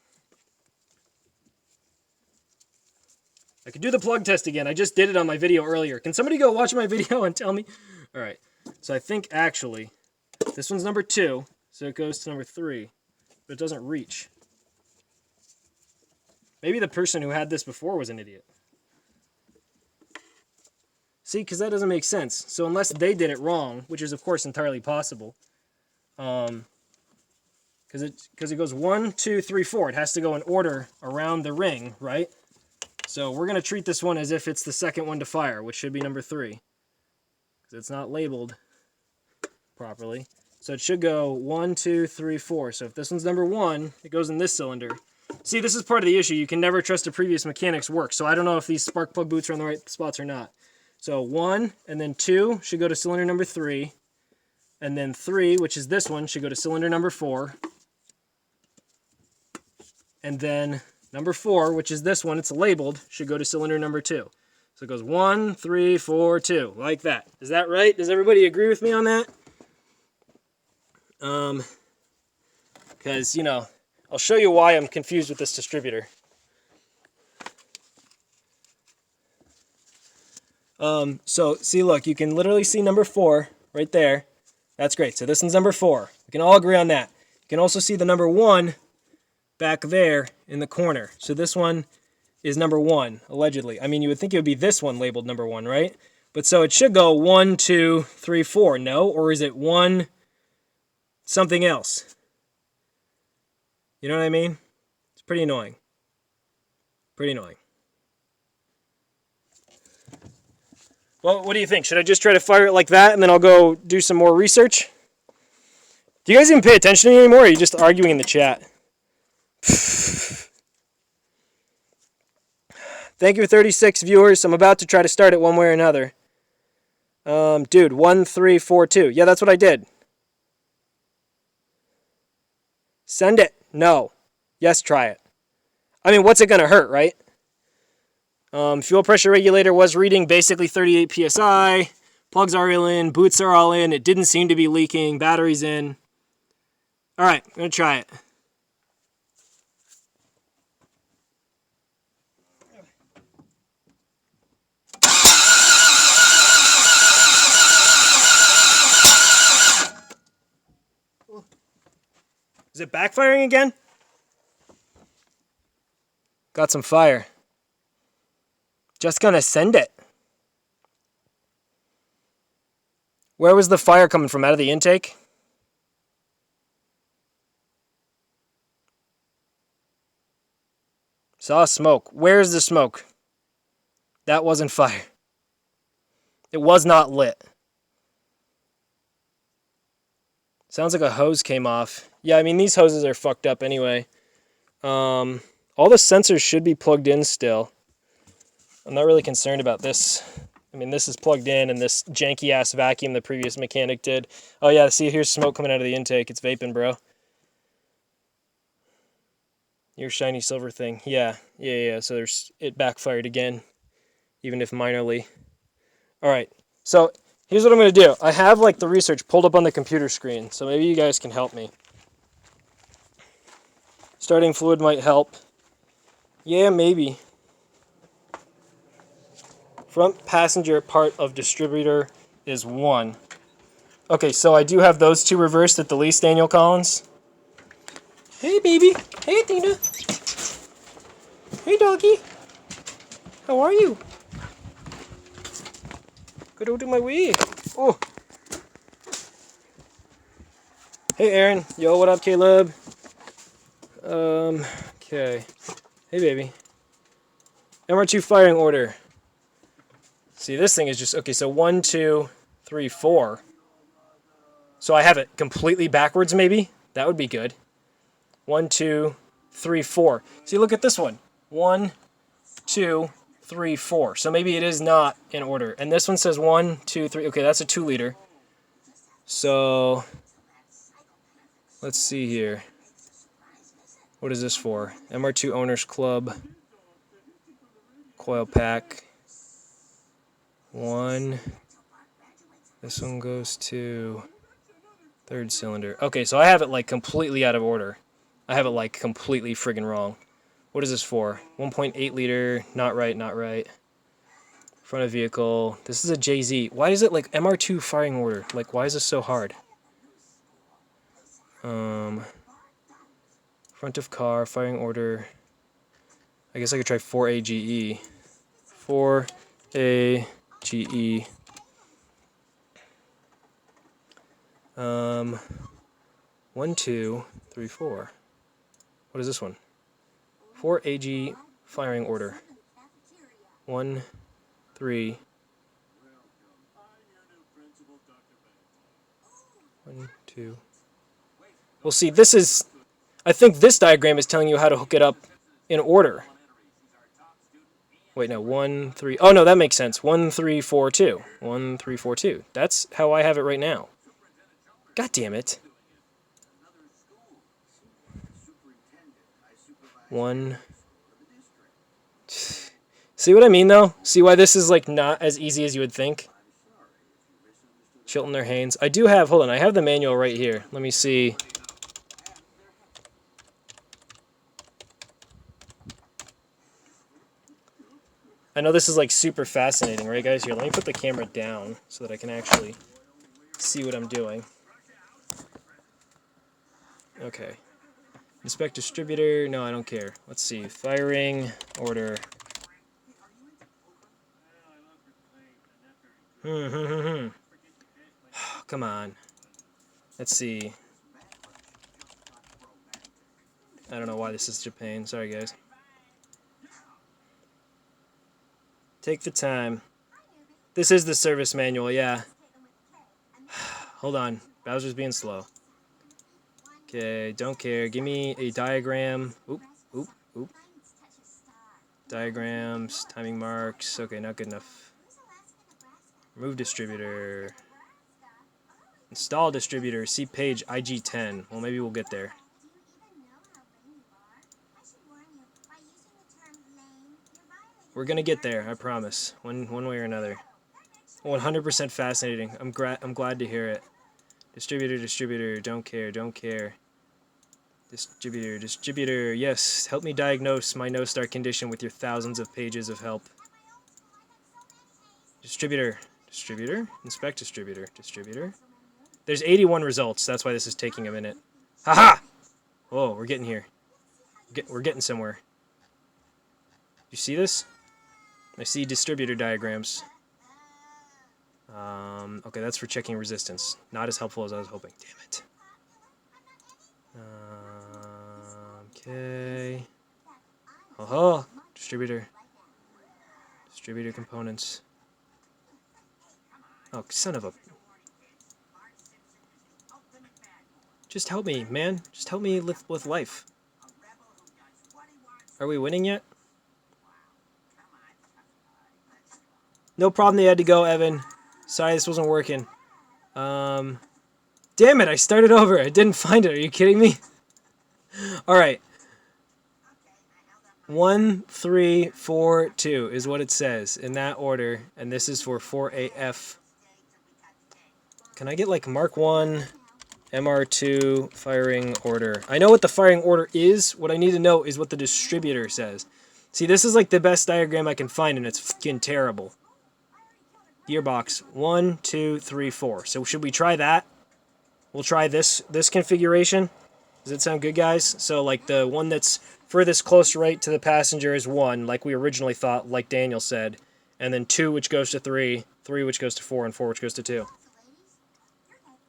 S1: I could do the plug test again. I just did it on my video earlier. Can somebody go watch my video and tell me? All right. So I think actually this one's number 2. So it goes to number 3. But it doesn't reach. Maybe the person who had this before was an idiot. See, because that doesn't make sense. So unless they did it wrong, which is of course entirely possible, because it goes 1, 2, 3, 4. It has to go in order around the ring, right? So we're going to treat this one as if it's the second one to fire, which should be number 3. Because it's not labeled properly. So it should go 1, 2, 3, 4. So if this one's number 1, it goes in this cylinder. See, this is part of the issue. You can never trust a previous mechanic's work. So I don't know if these spark plug boots are in the right spots or not. So 1 and then 2 should go to cylinder number 3. And then 3, which is this one, should go to cylinder number 4. And then number 4, which is this one, it's labeled, should go to cylinder number 2. So it goes 1, 3, 4, 2, like that. Is that right? Does everybody agree with me on that? Because, you know, I'll show you why I'm confused with this distributor. So, see, look, you can literally see number 4 right there. That's great. So this one's number 4. We can all agree on that. You can also see the number 1 back there in the corner. So this one is number 1, allegedly. I mean, you would think it would be this one labeled number 1, right? But so it should go 1, 2, 3, 4. No? Or is it 1 something else? You know what I mean? It's pretty annoying. Pretty annoying. Well, what do you think? Should I just try to fire it like that and then I'll go do some more research? Do you guys even pay attention to me anymore, or are you just arguing in the chat? Thank you for 36 viewers. I'm about to try to start it one way or another. Dude, 1, 3, 4, 2. Yeah, that's what I did. Send it. No. Yes, try it. I mean, what's it going to hurt, right? Fuel pressure regulator was reading basically 38 psi. Plugs are all in. Boots are all in. It didn't seem to be leaking. Battery's in. All right, I'm going to try it. Is it backfiring again? Got some fire. Just gonna send it. Where was the fire coming from? Out of the intake? Saw smoke. Where's the smoke? That wasn't fire. It was not lit. Sounds like a hose came off. Yeah, I mean, these hoses are fucked up anyway. All the sensors should be plugged in still. I'm not really concerned about this. I mean, this is plugged in, and this janky-ass vacuum the previous mechanic did. Oh, yeah, see, here's smoke coming out of the intake. It's vaping, bro. Your shiny silver thing. Yeah. So it backfired again, even if minorly. All right, so here's what I'm going to do. I have, like, the research pulled up on the computer screen, so maybe you guys can help me. Starting fluid might help. Yeah, maybe. Front passenger part of distributor is 1. Okay, so I do have those two reversed at the least, Daniel Collins. Hey, baby. Hey, Athena. Hey, doggy. How are you? Go do my wee. Oh. Hey, Aaron. Yo, what up, Caleb? Okay. Hey, baby. MR2 firing order. See, this thing is just... Okay, so 1, 2, 3, 4. So I have it completely backwards, maybe? That would be good. 1, 2, 3, 4. See, look at this one. 1, 2, 3, 4. So maybe it is not in order. And this one says 1, 2, 3. Okay, that's a 2-liter. So... Let's see here. What is this for? MR2 Owners Club. Coil pack. 1. This one goes to 3rd cylinder. Okay, so I have it like completely out of order. I have it like completely friggin' wrong. What is this for? 1.8 liter. Not right, not right. Front of vehicle. This is a JZ. Why is it like MR2 firing order? Like, why is this so hard? Front of car, firing order. I guess I could try 4AGE. 4AGE. 1, 2, 3, 4. What is this one? 4AG firing order. 1, 3. 1, 2. Well, see, this is... I think this diagram is telling you how to hook it up in order. Wait, no, 1, 3... Oh, no, that makes sense. 1, 3, 4, 2. 1, 3, 4, 2. That's how I have it right now. God damn it. 1... See what I mean, though? See why this is, like, not as easy as you would think? Chilton or Haynes. I do have... Hold on, I have the manual right here. Let me see... I know this is like super fascinating, right guys? Here, let me put the camera down so that I can actually see what I'm doing. Okay. Inspect distributor. No, I don't care. Let's see. Firing order. Come on. Let's see. I don't know why this is such a pain. Sorry, guys. Take the time. This is the service manual, yeah. Hold on. Browser's being slow. Okay, don't care. Give me a diagram. Oop, oop, oop. Diagrams, timing marks. Okay, not good enough. Remove distributor. Install distributor. See page IG10. Well, maybe we'll get there. We're gonna get there, I promise. One way or another. 100% fascinating. I'm glad to hear it. Distributor, don't care. Distributor, yes. Help me diagnose my no-start condition with your thousands of pages of help. Distributor, inspect distributor. There's 81 results, that's why this is taking a minute. Haha! Whoa, we're getting here. We're getting somewhere. You see this? I see distributor diagrams. Okay, that's for checking resistance. Not as helpful as I was hoping. Damn it. Okay. Oh, distributor components. Oh, son of a... Just help me, man. Just help me live with life. Are we winning yet? No problem, they had to go, Evan. Sorry, this wasn't working. Damn it, I started over. I didn't find it. Are you kidding me? Alright. 1, 3, 4, 2 is what it says in that order. And this is for 4AF. Can I get like Mark 1, MR2, firing order? I know what the firing order is. What I need to know is what the distributor says. See, this is like the best diagram I can find, and it's fucking terrible. Gearbox 1, 2, 3, 4. So should we try that? We'll try this configuration. Does it sound good, guys? So like the one that's furthest close right to the passenger is 1, like we originally thought, like Daniel said, and then 2, which goes to 3, 3 which goes to 4, and 4 which goes to 2.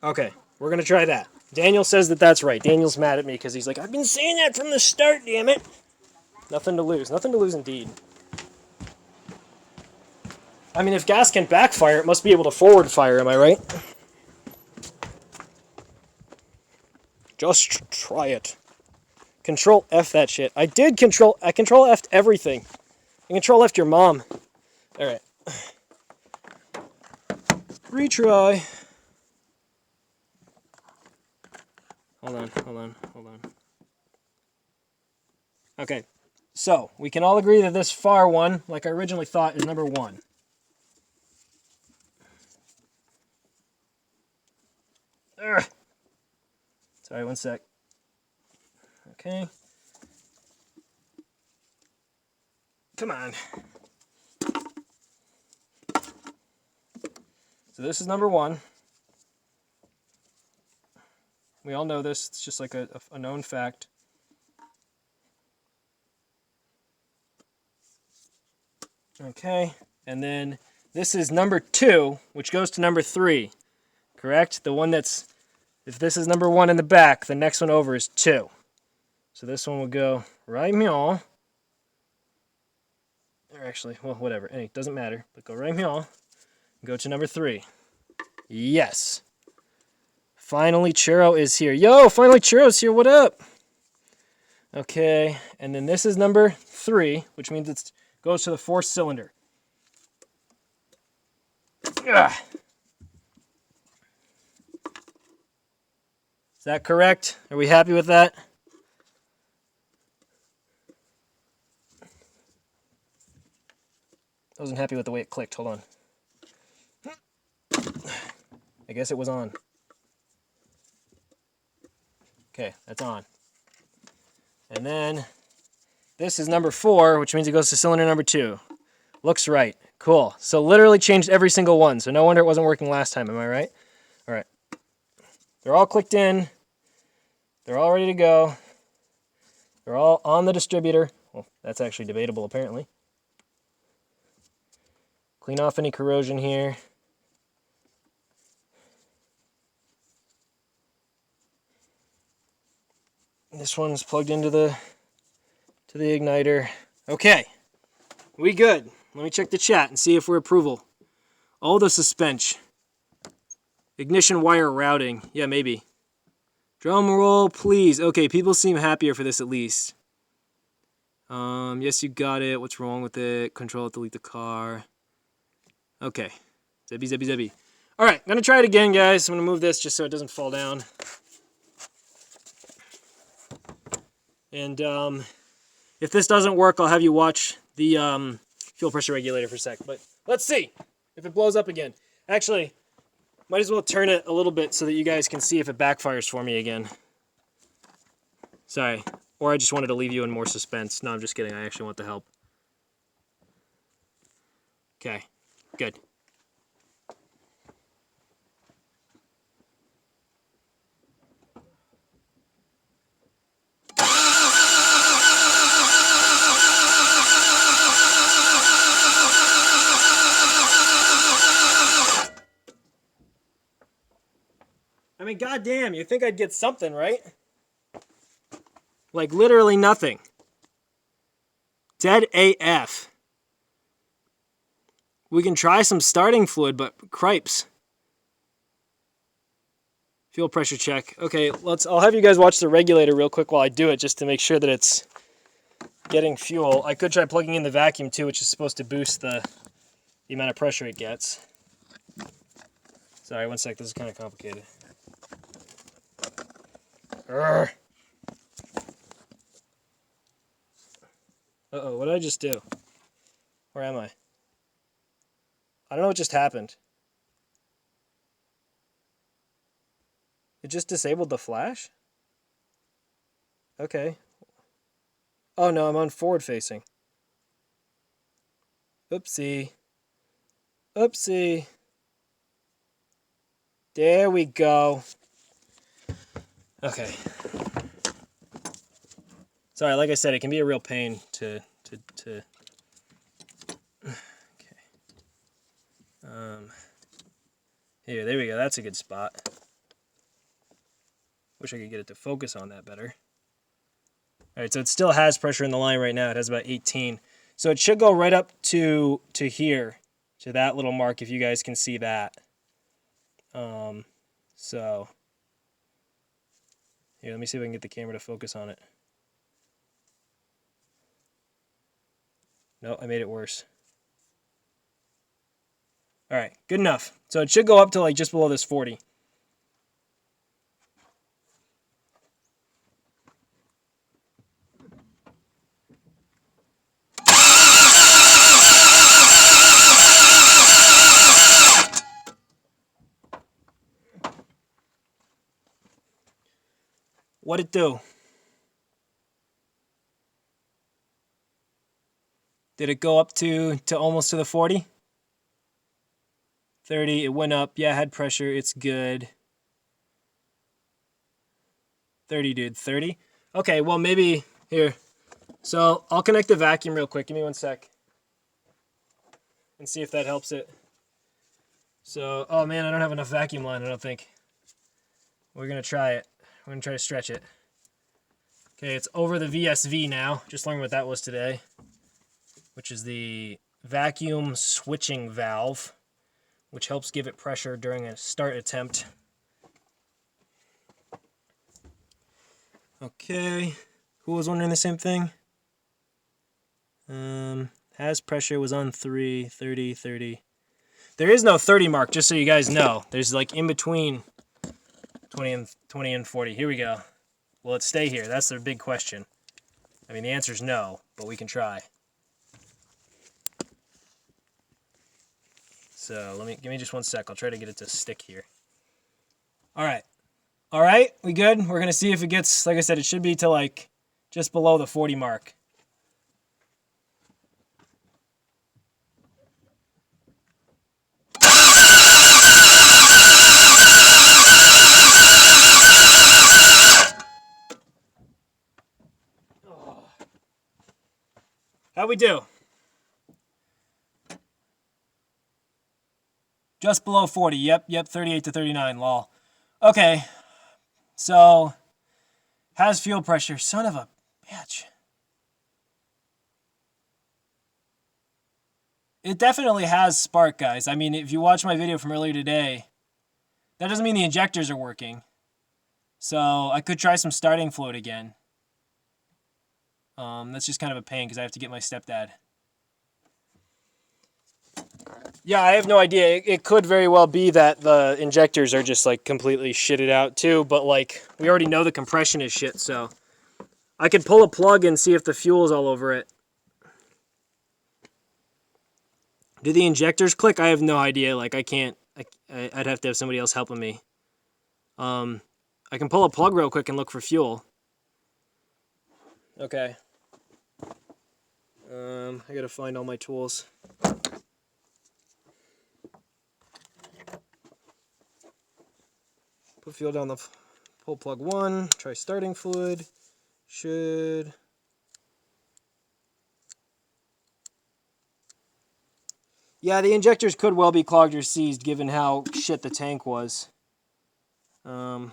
S1: Okay, we're going to try that. Daniel says that that's right. Daniel's mad at me because he's like, I've been saying that from the start, damn it. Nothing to lose. Nothing to lose indeed. I mean, if gas can backfire, it must be able to forward fire, am I right? Just try it. Control F that shit. I Control F'd everything. I Control F'd your mom. Alright. Retry. Hold on. Okay, so we can all agree that this far one, like I originally thought, is number 1. Ugh. Sorry, one sec. Okay. Come on. So this is number 1. We all know this. It's just like a known fact. Okay, and then this is number 2, which goes to number 3. Correct? The one that's, if this is number 1 in the back, the next one over is 2. So this one will go right here. Or actually, well, whatever. It doesn't matter. But go right here. Go to number 3. Yes. Finally, Churro is here. Yo, finally Churro's here. What up? Okay, and then this is number 3, which means it goes to the 4th cylinder. Ugh. Is that correct? Are we happy with that? I wasn't happy with the way it clicked. Hold on. I guess it was on. Okay, that's on. And then this is number 4, which means it goes to cylinder number 2. Looks right. Cool. So literally changed every single one. So no wonder it wasn't working last time. Am I right? All right. They're all clicked in. They're all ready to go. They're all on the distributor. Well, that's actually debatable apparently. Clean off any corrosion here. This one's plugged into the igniter. Okay, we good. Let me check the chat and see if we're approval. Oh, the suspension. Ignition wire routing. Yeah, maybe. Drum roll, please. Okay, people seem happier for this at least. Yes, you got it. What's wrong with it? Control, delete the car. Okay. Zebby. All right, I'm going to try it again, guys. I'm going to move this just so it doesn't fall down. And if this doesn't work, I'll have you watch the fuel pressure regulator for a sec. But let's see if it blows up again. Actually, might as well turn it a little bit so that you guys can see if it backfires for me again. Sorry. Or I just wanted to leave you in more suspense. No, I'm just kidding. I actually want the help. Okay, good. I mean, goddamn, you'd think I'd get something, right? Like, literally nothing. Dead AF. We can try some starting fluid, but cripes. Fuel pressure check. Okay, I'll have you guys watch the regulator real quick while I do it, just to make sure that it's getting fuel. I could try plugging in the vacuum too, which is supposed to boost the amount of pressure it gets. Sorry, one sec, this is kind of complicated. Urgh. Uh-oh, what did I just do? Where am I? I don't know what just happened. It just disabled the flash? Okay. Oh no, I'm on forward facing. Oopsie. Oopsie. There we go. Okay. Sorry, like I said, it can be a real pain to okay. Here, there we go. That's a good spot. Wish I could get it to focus on that better. All right, so it still has pressure in the line right now. It has about 18. So it should go right up to here, to that little mark, if you guys can see that. So here, let me see if I can get the camera to focus on it. No, I made it worse. All right, good enough. So it should go up to like just below this 40. What'd it do? Did it go up to almost to the 40? 30, it went up. Yeah, had pressure. It's good. 30, dude. 30? Okay, well, maybe here. So I'll connect the vacuum real quick. Give me one sec. And see if that helps it. So, oh man, I don't have enough vacuum line, I don't think. We're going to try it. We're going to try to stretch it. Okay, it's over the VSV now. Just learned what that was today, which is the vacuum switching valve, which helps give it pressure during a start attempt. Okay, who was wondering the same thing? Has pressure, was on 3, 30, 30. There is no 30 mark, just so you guys know. There's like in between 20 and 40. Here we go. Will it stay here? That's the big question. I mean, the answer is no, but we can try. So give me just one sec. I'll try to get it to stick here. All right. All right, we good? We're going to see if it gets, like I said, it should be to like just below the 40 mark. How'd we do? Just below 40. Yep, 38 to 39, lol. Okay, so has fuel pressure. Son of a bitch. It definitely has spark, guys. I mean, if you watch my video from earlier today, that doesn't mean the injectors are working. So I could try some starting fluid again. That's just kind of a pain because I have to get my stepdad. Yeah, I have no idea. It could very well be that the injectors are just like completely shitted out too, but like we already know the compression is shit, so I could pull a plug and see if the fuel's all over it. Do the injectors click? I have no idea. Like I can't. I'd have to have somebody else helping me. I can pull a plug real quick and look for fuel. Okay. I gotta find all my tools. Put fuel down the pull plug 1. Try starting fluid. Should. Yeah, the injectors could well be clogged or seized given how shit the tank was. We'll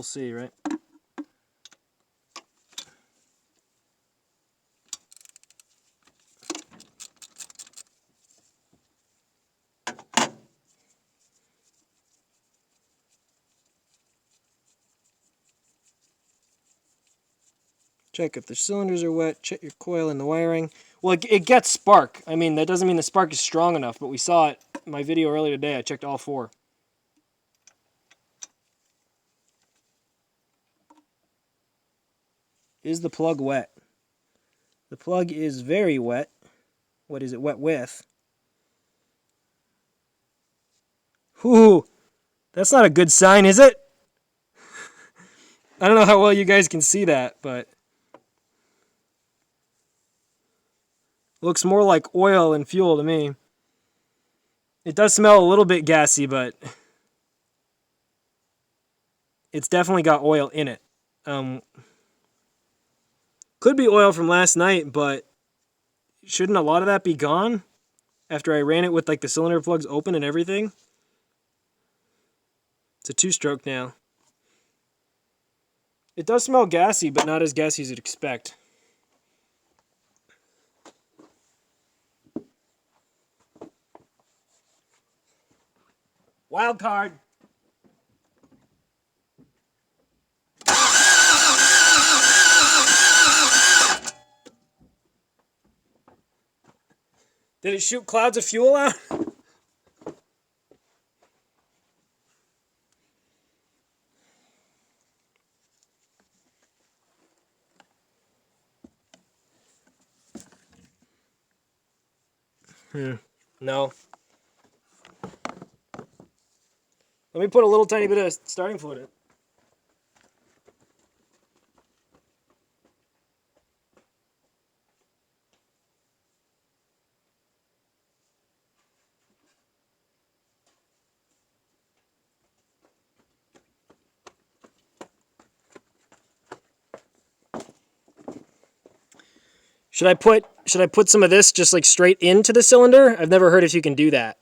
S1: see, right? Check if the cylinders are wet. Check your coil and the wiring. Well, it gets spark. I mean, that doesn't mean the spark is strong enough, but we saw it in my video earlier today. I checked all 4. Is the plug wet? The plug is very wet. What is it wet with? Whew. That's not a good sign, is it? I don't know how well you guys can see that, but looks more like oil and fuel to me. It does smell a little bit gassy, but it's definitely got oil in it. Could be oil from last night, but shouldn't a lot of that be gone after I ran it with like the cylinder plugs open and everything? It's a 2-stroke now. It does smell gassy, but not as gassy as you'd expect. Wild card. Did it shoot clouds of fuel out? No. Let me put a little tiny bit of starting fluid in. Should I put some of this just like straight into the cylinder? I've never heard if you can do that.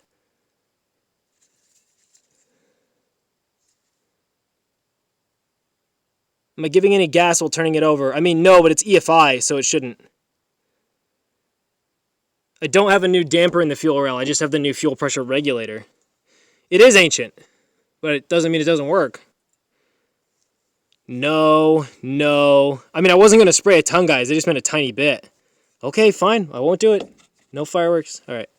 S1: Am I giving any gas while turning it over? I mean, no, but it's EFI, so it shouldn't. I don't have a new damper in the fuel rail. I just have the new fuel pressure regulator. It is ancient, but it doesn't mean it doesn't work. No. I mean, I wasn't going to spray a ton, guys. I just meant a tiny bit. Okay, fine. I won't do it. No fireworks. All right.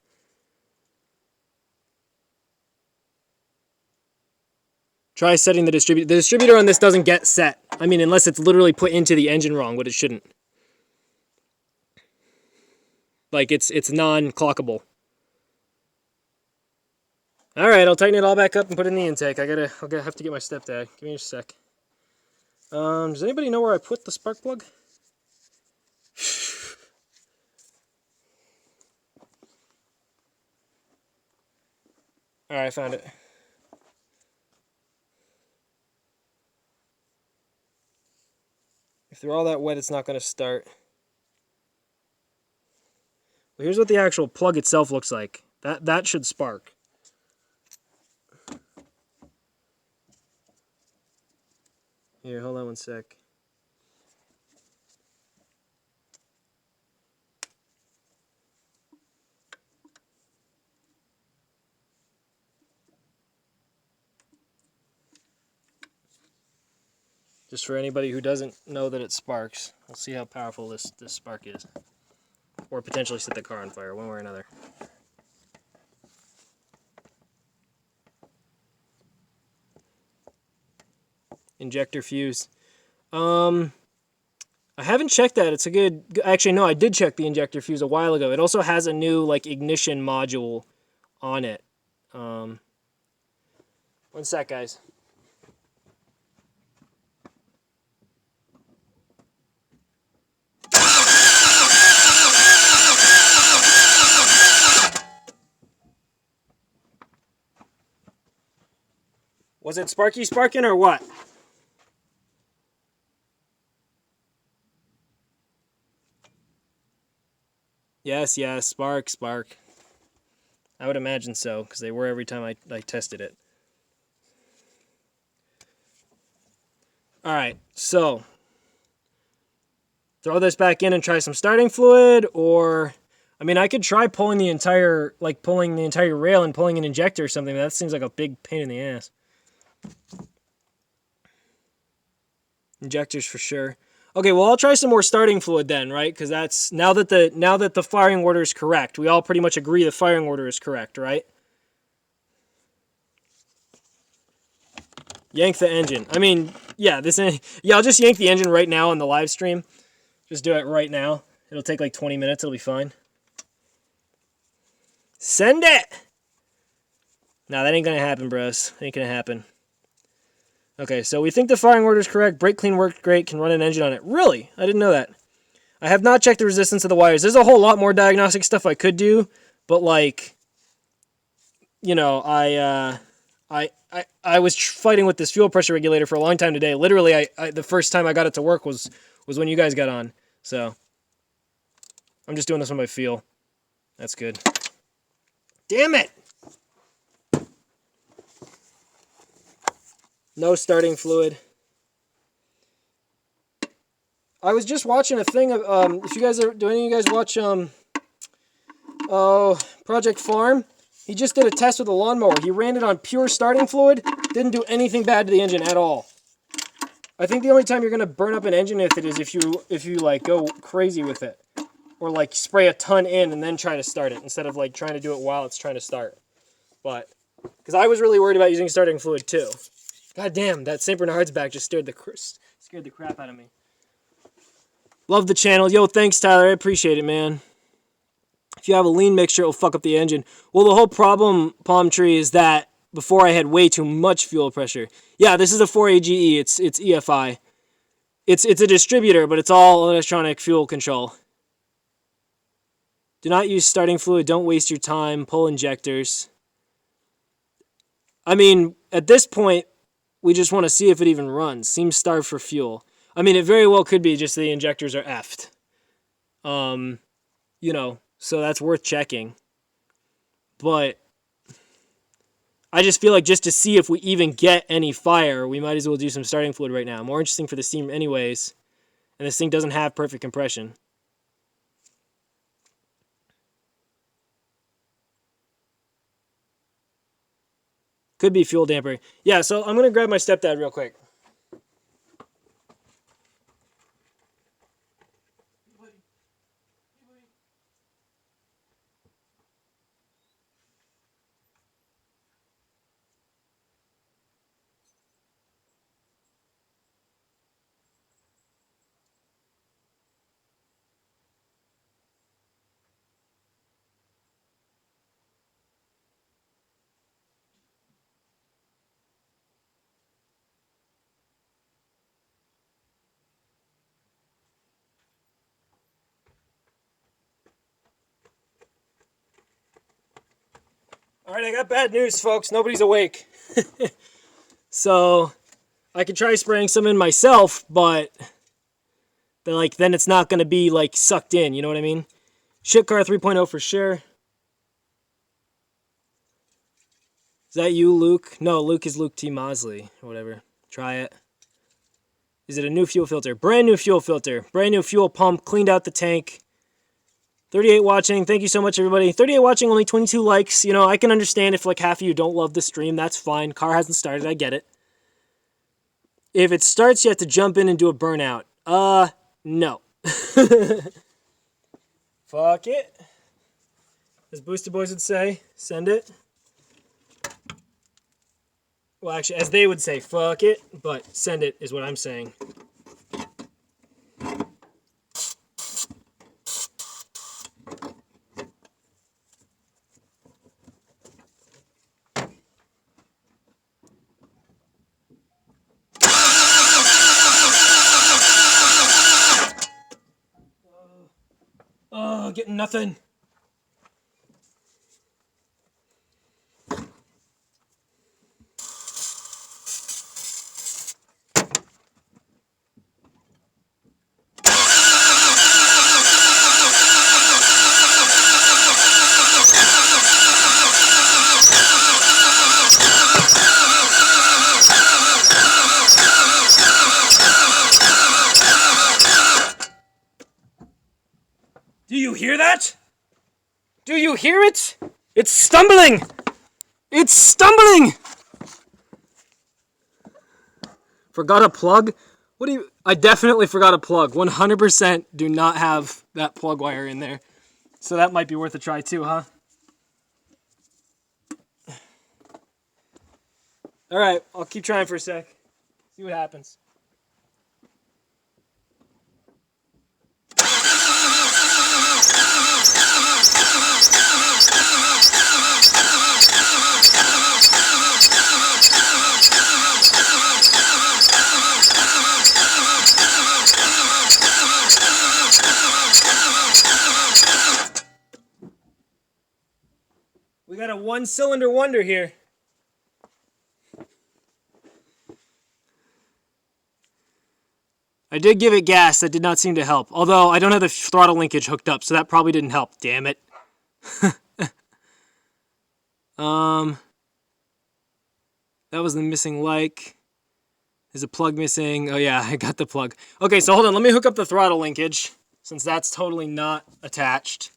S1: Try setting the distributor. The distributor on this doesn't get set. I mean, unless it's literally put into the engine wrong, but it shouldn't. Like, it's non-clockable. All right, I'll tighten it all back up and put it in the intake. I'll have to get my step dad. Give me a sec. Does anybody know where I put the spark plug? All right, I found it. If they're all that wet, it's not going to start. Well, here's what the actual plug itself looks like. That should spark. Here, hold on one sec. Just for anybody who doesn't know that it sparks, we'll see how powerful this spark is. Or potentially set the car on fire, one way or another. Injector fuse. I haven't checked that. It's a good... Actually, no, I did check the injector fuse a while ago. It also has a new like ignition module on it. One sec, guys. Was it Sparky sparking or what? Yes, spark. I would imagine so, because they were every time I tested it. Alright, so throw this back in and try some starting fluid, or I mean, I could try pulling the entire rail and pulling an injector or something, but that seems like a big pain in the ass. Injectors for sure. Okay, well, I'll try some more starting fluid then, right? Because that's now that the firing order is correct. We all pretty much agree the firing order is correct, right? Yank the engine. I mean, yeah, I'll just yank the engine right now on the live stream. Just do it right now. It'll take like 20 minutes. It'll be fine. Send it! No, that ain't gonna happen, bros. Ain't gonna happen. Okay, so we think the firing order is correct. Brake clean worked great. Can run an engine on it. Really? I didn't know that. I have not checked the resistance of the wires. There's a whole lot more diagnostic stuff I could do, but like, you know, I was fighting with this fuel pressure regulator for a long time today. Literally, the first time I got it to work was when you guys got on. So I'm just doing this on my feel. That's good. Damn it! No starting fluid. I was just watching a thing of, if you guys are, do any of you guys watch, Project Farm? He just did a test with a lawnmower. He ran it on pure starting fluid. Didn't do anything bad to the engine at all. I think the only time you're going to burn up an engine with it is if you like go crazy with it. Or like spray a ton in and then try to start it instead of like trying to do it while it's trying to start. But, because I was really worried about using starting fluid too. God damn, that St. Bernard's back just scared the crap out of me. Love the channel. Yo, thanks, Tyler. I appreciate it, man. If you have a lean mixture, it'll fuck up the engine. Well, the whole problem, Palm Tree, is that before I had way too much fuel pressure. Yeah, this is a 4AGE. It's EFI. It's a distributor, but it's all electronic fuel control. Do not use starting fluid. Don't waste your time. Pull injectors. I mean, at this point, we just want to see if it even runs. Seems starved for fuel. I mean, it very well could be just the injectors are effed. You know, so that's worth checking. But I just feel like just to see if we even get any fire, we might as well do some starting fluid right now. More interesting for the steam anyways. And this thing doesn't have perfect compression. Could be fuel damper. Yeah, so I'm going to grab my stepdad real quick. All right, I got bad news, folks. Nobody's awake. So I could try spraying some in myself, but then it's not going to be like sucked in. You know what I mean? Shit car 3.0 for sure. Is that you, Luke? No, Luke is Luke T. Mosley or whatever. Try it. Is it a new fuel filter? Brand new fuel filter. Brand new fuel pump. Cleaned out the tank. 38 watching. Thank you so much, everybody. 38 watching, only 22 likes. You know, I can understand if like half of you don't love the stream. That's fine. Car hasn't started. I get it. If it starts, you have to jump in and do a burnout. No. Fuck it. As Booster Boys would say, send it. Well, actually, as they would say, fuck it, but send it is what I'm saying. Oh, getting nothing. Do you hear that? Do you hear it? It's stumbling! It's stumbling! Forgot a plug? What do you... I definitely forgot a plug. 100% do not have that plug wire in there. So that might be worth a try too, huh? Alright, I'll keep trying for a sec. See what happens. We got a one-cylinder wonder here. I did give it gas. That did not seem to help. Although, I don't have the throttle linkage hooked up, so that probably didn't help. Damn it. That was the missing like. Is a plug missing? Oh yeah, I got the plug. Okay, so hold on. Let me hook up the throttle linkage since that's totally not attached.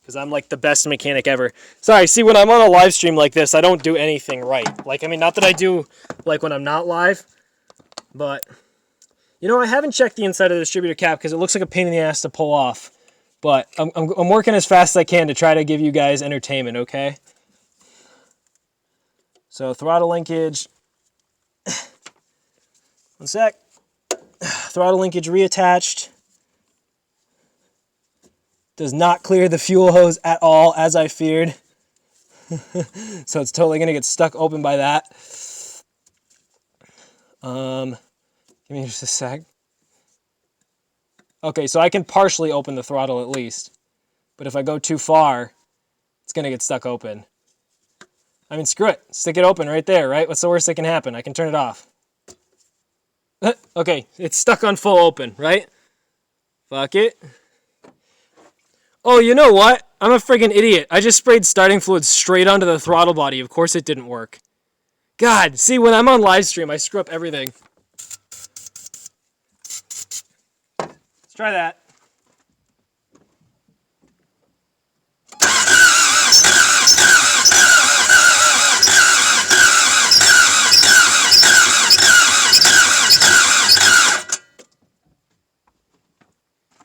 S1: Because I'm like the best mechanic ever. Sorry, see, when I'm on a live stream like this, I don't do anything right. Like, I mean, not that I do like when I'm not live, but you know, I haven't checked the inside of the distributor cap because it looks like a pain in the ass to pull off. But I'm working as fast as I can to try to give you guys entertainment, okay? So throttle linkage. One sec. Throttle linkage reattached. Does not clear the fuel hose at all, as I feared. So it's totally going to get stuck open by that. Give me just a sec. Okay, so I can partially open the throttle at least. But if I go too far, it's going to get stuck open. I mean, screw it. Stick it open right there, right? What's the worst that can happen? I can turn it off. Okay, it's stuck on full open, right? Fuck it. Oh, you know what? I'm a friggin' idiot. I just sprayed starting fluid straight onto the throttle body. Of course it didn't work. God, see, when I'm on live stream, I screw up everything. Let's try that.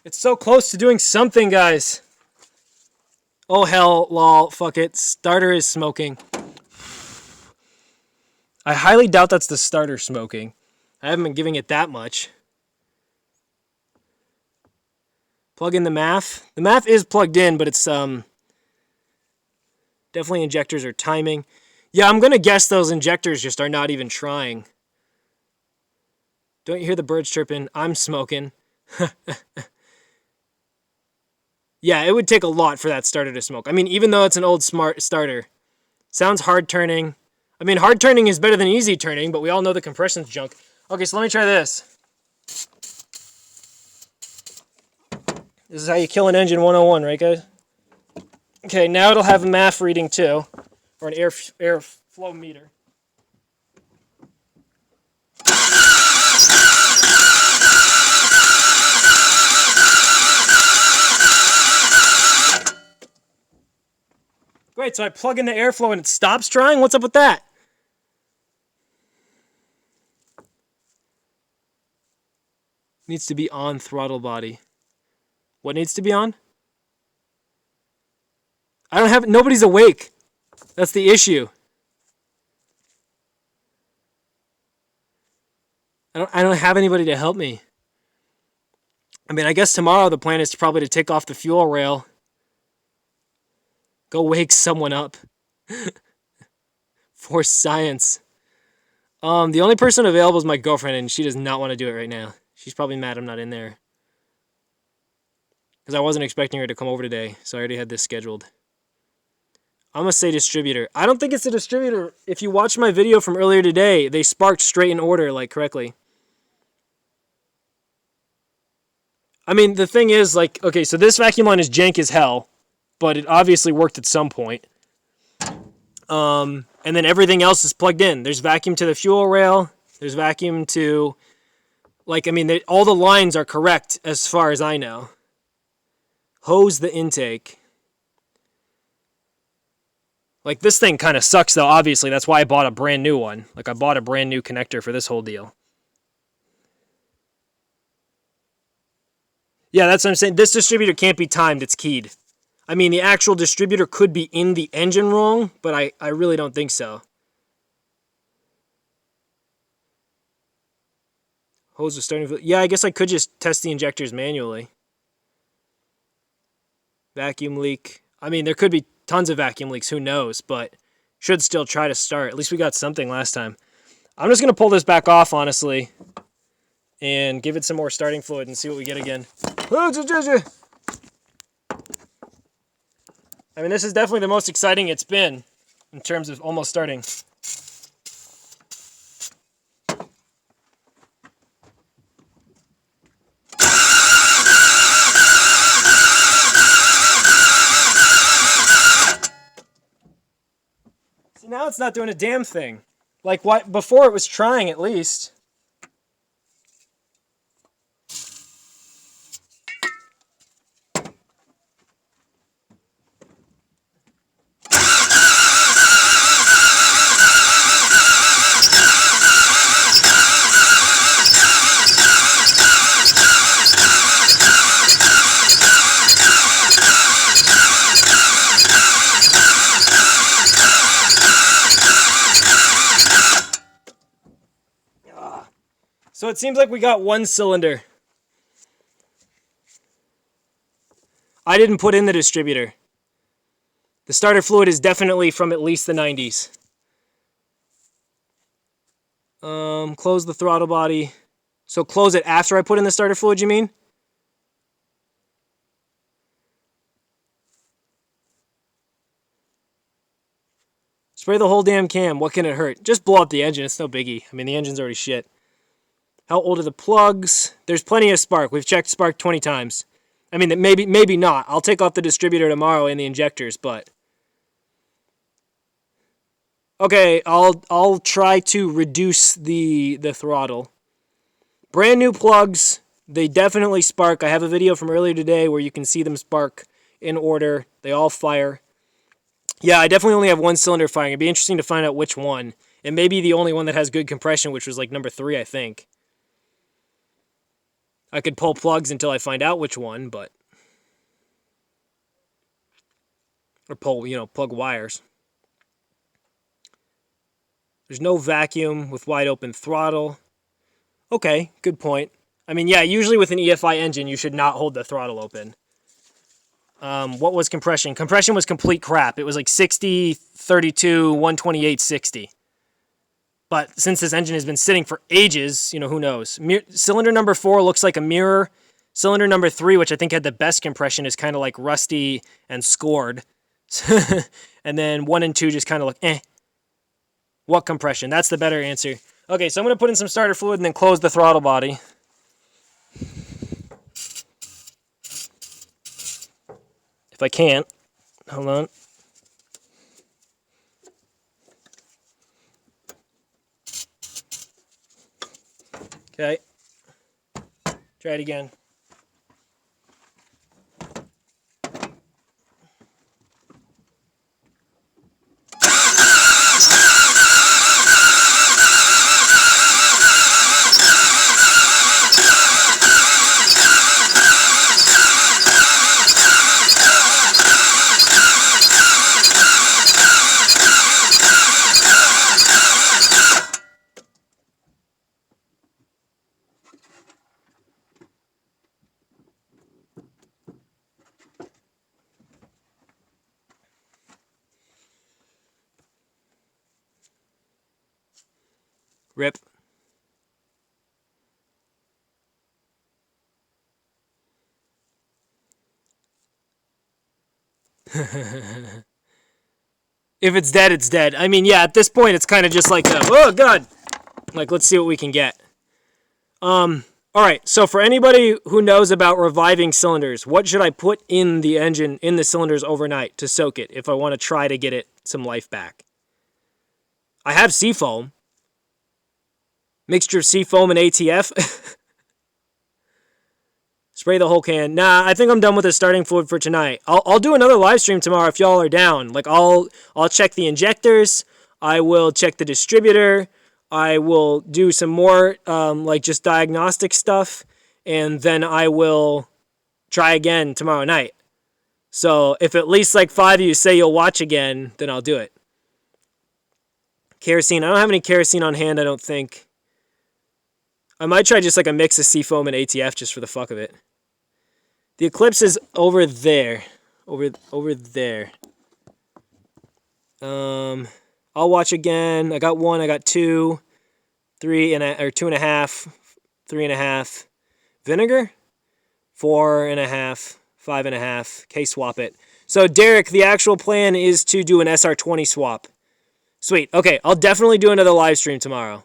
S1: It's so close to doing something, guys. Oh hell, lol, fuck it. Starter is smoking. I highly doubt that's the starter smoking. I haven't been giving it that much. Plug in the MAF. The MAF is plugged in, but it's definitely injectors are timing. Yeah, I'm gonna guess those injectors just are not even trying. Don't you hear the birds chirping? I'm smoking. Yeah, it would take a lot for that starter to smoke. I mean, even though it's an old smart starter. Sounds hard turning. I mean, hard turning is better than easy turning, but we all know the compression's junk. Okay, so let me try this. This is how you kill an engine 101, right, guys? Okay, now it'll have a MAF reading too, or an airflow meter. Great, so I plug in the airflow and it stops drying? What's up with that? Needs to be on throttle body. What needs to be on? I don't have, nobody's awake. That's the issue. I don't have anybody to help me. I mean, I guess tomorrow the plan is probably to take off the fuel rail. Go wake someone up. For science. The only person available is my girlfriend, and she does not want to do it right now. She's probably mad I'm not in there. Because I wasn't expecting her to come over today, so I already had this scheduled. I'm going to say distributor. I don't think it's a distributor. If you watch my video from earlier today, they sparked straight in order, like, correctly. I mean, the thing is, like, okay, so this vacuum line is jank as hell, but it obviously worked at some point. And then everything else is plugged in. There's vacuum to the fuel rail. There's vacuum to, like, I mean, all the lines are correct as far as I know. Hose the intake. Like, this thing kind of sucks, though, obviously. That's why I bought a brand new one. Like, I bought a brand new connector for this whole deal. Yeah, that's what I'm saying. This distributor can't be timed. It's keyed. I mean, the actual distributor could be in the engine wrong, but I really don't think so. Hose is starting to... Yeah, I guess I could just test the injectors manually. Vacuum leak. I mean, there could be tons of vacuum leaks. Who knows? But should still try to start. At least we got something last time. I'm just going to pull this back off, honestly, and give it some more starting fluid and see what we get again. I mean, this is definitely the most exciting it's been in terms of almost starting. See, now it's not doing a damn thing. Like, why, before it was trying, at least. So it seems like we got one cylinder. I didn't put in the distributor. The starter fluid is definitely from at least the 90s. Close the throttle body. So close it after I put in the starter fluid, you mean? Spray the whole damn cam. What can it hurt? Just blow up the engine. It's no biggie. I mean, the engine's already shit. How old are the plugs? There's plenty of spark. We've checked spark 20 times. I mean, maybe not. I'll take off the distributor tomorrow and the injectors, but... Okay, I'll try to reduce the throttle. Brand new plugs. They definitely spark. I have a video from earlier today where you can see them spark in order. They all fire. Yeah, I definitely only have one cylinder firing. It'd be interesting to find out which one. It may be the only one that has good compression, which was like number 3, I think. I could pull plugs until I find out which one, but... Or pull, plug wires. There's no vacuum with wide open throttle. Okay, good point. I mean, yeah, usually with an EFI engine, you should not hold the throttle open. What was compression? Compression was complete crap. It was like 60, 32, 128, 60. But since this engine has been sitting for ages, who knows? Cylinder number 4 looks like a mirror. Cylinder number 3, which I think had the best compression, is kind of like rusty and scored. And then 1 and 2 just kind of look, eh. What compression? That's the better answer. Okay, so I'm going to put in some starter fluid and then close the throttle body. If I can't. Hold on. Okay. Try it again. Rip. If it's dead, it's dead. I mean, yeah, at this point, it's kind of just like, oh, God. Like, let's see what we can get. All right, so for anybody who knows about reviving cylinders, what should I put in the engine, in the cylinders overnight to soak it if I want to try to get it some life back? I have seafoam. Mixture of seafoam and ATF. Spray the whole can. Nah, I think I'm done with the starting fluid for tonight. I'll do another live stream tomorrow if y'all are down. Like, I'll check the injectors. I will check the distributor. I will do some more, like, just diagnostic stuff. And then I will try again tomorrow night. So, if at least, like, 5 of you say you'll watch again, then I'll do it. Kerosene. I don't have any kerosene on hand, I don't think. I might try just like a mix of seafoam and ATF just for the fuck of it. The Eclipse is over there. Over there. I'll watch again. I got 1, I got 2, 3 or 2.5, 3.5. Vinegar? 4.5, 5.5. Okay, swap it. So Derek, the actual plan is to do an SR20 swap. Sweet. Okay, I'll definitely do another live stream tomorrow.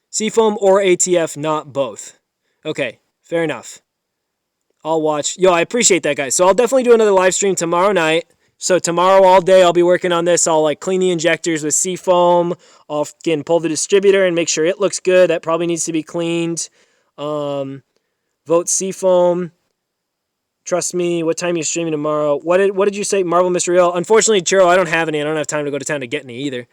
S1: Seafoam or ATF, not both. Okay, fair enough. I'll watch. Yo, I appreciate that, guys. So I'll definitely do another live stream tomorrow night. So tomorrow all day I'll be working on this. I'll like clean the injectors with seafoam. I'll pull the distributor and make sure it looks good. That probably needs to be cleaned. Vote seafoam. Trust me. What time are you streaming tomorrow? What did you say? Marvel Mystery Real? Unfortunately, Churro, I don't have any. I don't have time to go to town to get any either.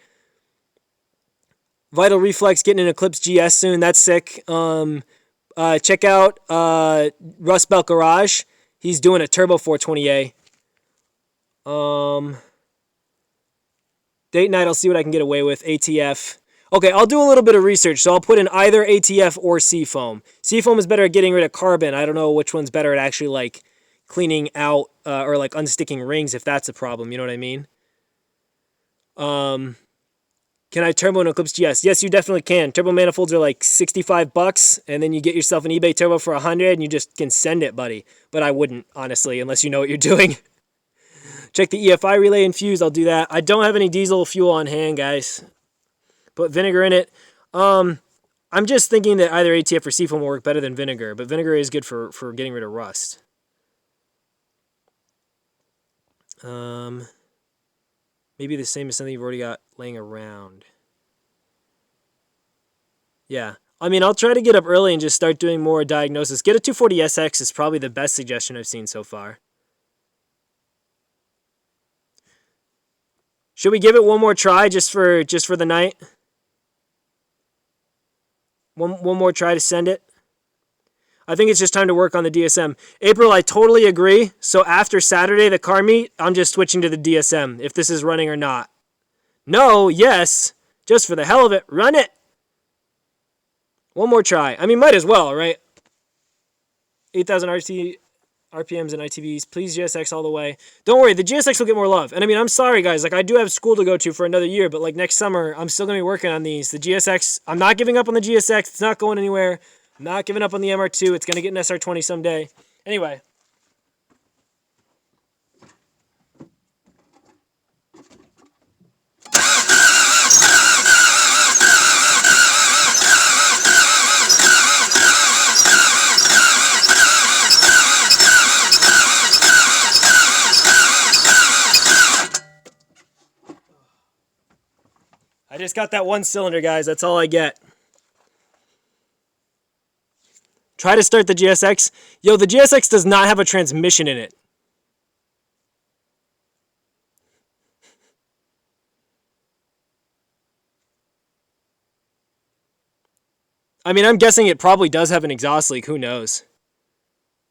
S1: Vital Reflex getting an Eclipse GS soon. That's sick. Check out Rust Belt Garage. He's doing a Turbo 420A. Date night, I'll see what I can get away with. ATF. Okay, I'll do a little bit of research. So I'll put in either ATF or Seafoam. Seafoam is better at getting rid of carbon. I don't know which one's better at actually like cleaning out or like unsticking rings if that's a problem. You know what I mean? Can I turbo an Eclipse GS? Yes, you definitely can. Turbo manifolds are like $65, and then you get yourself an eBay turbo for $100, and you just can send it, buddy. But I wouldn't, honestly, unless you know what you're doing. Check the EFI relay and fuse. I'll do that. I don't have any diesel fuel on hand, guys. Put vinegar in it. I'm just thinking that either ATF or Seafoam will work better than vinegar, but vinegar is good for getting rid of rust. Maybe the same as something you've already got laying around. Yeah. I mean, I'll try to get up early and just start doing more diagnosis. Get a 240SX is probably the best suggestion I've seen so far. Should we give it one more try just for the night? One more try to send it? I think it's just time to work on the DSM. April, I totally agree. So after Saturday, the car meet, I'm just switching to the DSM, if this is running or not. No, yes. Just for the hell of it, run it. One more try. I mean, might as well, right? 8,000 RPMs and ITVs. Please GSX all the way. Don't worry, the GSX will get more love. And I mean, I'm sorry, guys. Like, I do have school to go to for another year, but like next summer, I'm still going to be working on these. The GSX, I'm not giving up on the GSX. It's not going anywhere. I'm not giving up on the MR2. It's going to get an SR20 someday. Anyway. I just got that one cylinder, guys. That's all I get. Try to start the GSX. Yo, the GSX does not have a transmission in it. I mean, I'm guessing it probably does have an exhaust leak. Who knows?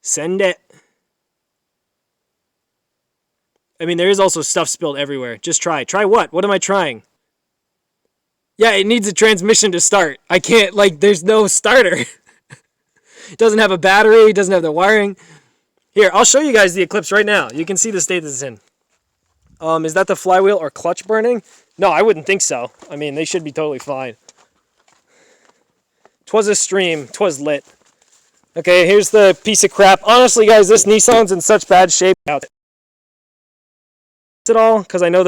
S1: Send it. I mean, there is also stuff spilled everywhere. Just try. Try what? What am I trying? Yeah, it needs a transmission to start. I can't, like, there's no starter. It doesn't have a battery. It doesn't have the wiring. Here, I'll show you guys the Eclipse right now. You can see the state that it's in. Is that the flywheel or clutch burning? No, I wouldn't think so. I mean, they should be totally fine. 'Twas a stream. 'Twas lit. Okay, here's the piece of crap. Honestly, guys, this Nissan's in such bad shape out. At all? Because I know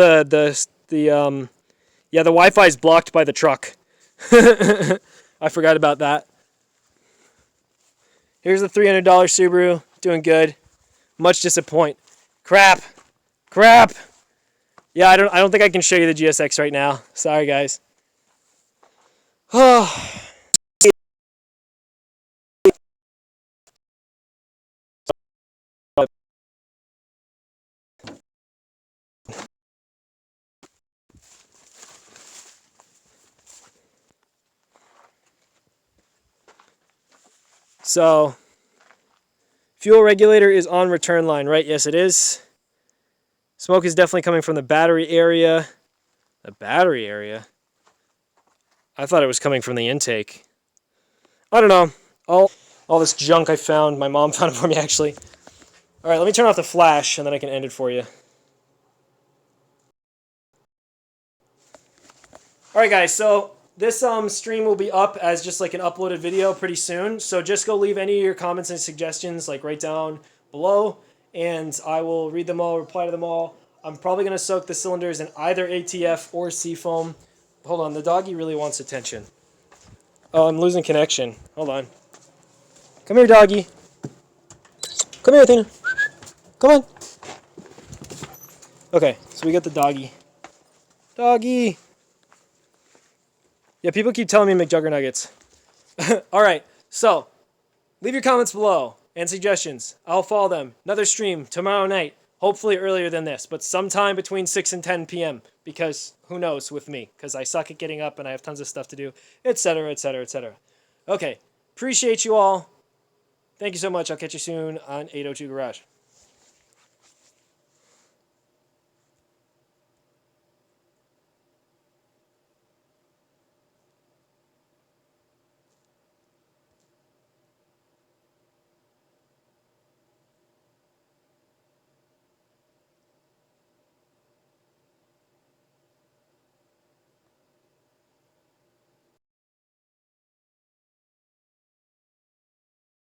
S1: yeah, the Wi-Fi is blocked by the truck. I forgot about that. Here's the $300 Subaru, doing good. Much disappoint. Crap. Yeah, I don't think I can show you the GSX right now. Sorry, guys. Oh. So, fuel regulator is on return line, right? Yes, it is. Smoke is definitely coming from the battery area. The battery area? I thought it was coming from the intake. I don't know. All this junk I found, my mom found it for me, actually. All right, let me turn off the flash, and then I can end it for you. All right, guys, so this stream will be up as just like an uploaded video pretty soon. So just go leave any of your comments and suggestions like right down below, and I will read them all, reply to them all. I'm probably going to soak the cylinders in either ATF or Seafoam. Hold on, the doggy really wants attention. Oh, I'm losing connection. Hold on. Come here, doggy. Come here, Athena. Come on. Okay, so we got the doggy. Doggy. Yeah, people keep telling me McJuggernuggets. All right, so leave your comments below and suggestions. I'll follow them. Another stream tomorrow night. Hopefully earlier than this, but sometime between 6 and 10 p.m. because who knows with me, because I suck at getting up and I have tons of stuff to do, etc., etc., etc. Okay, appreciate you all. Thank you so much. I'll catch you soon on 802 Garage.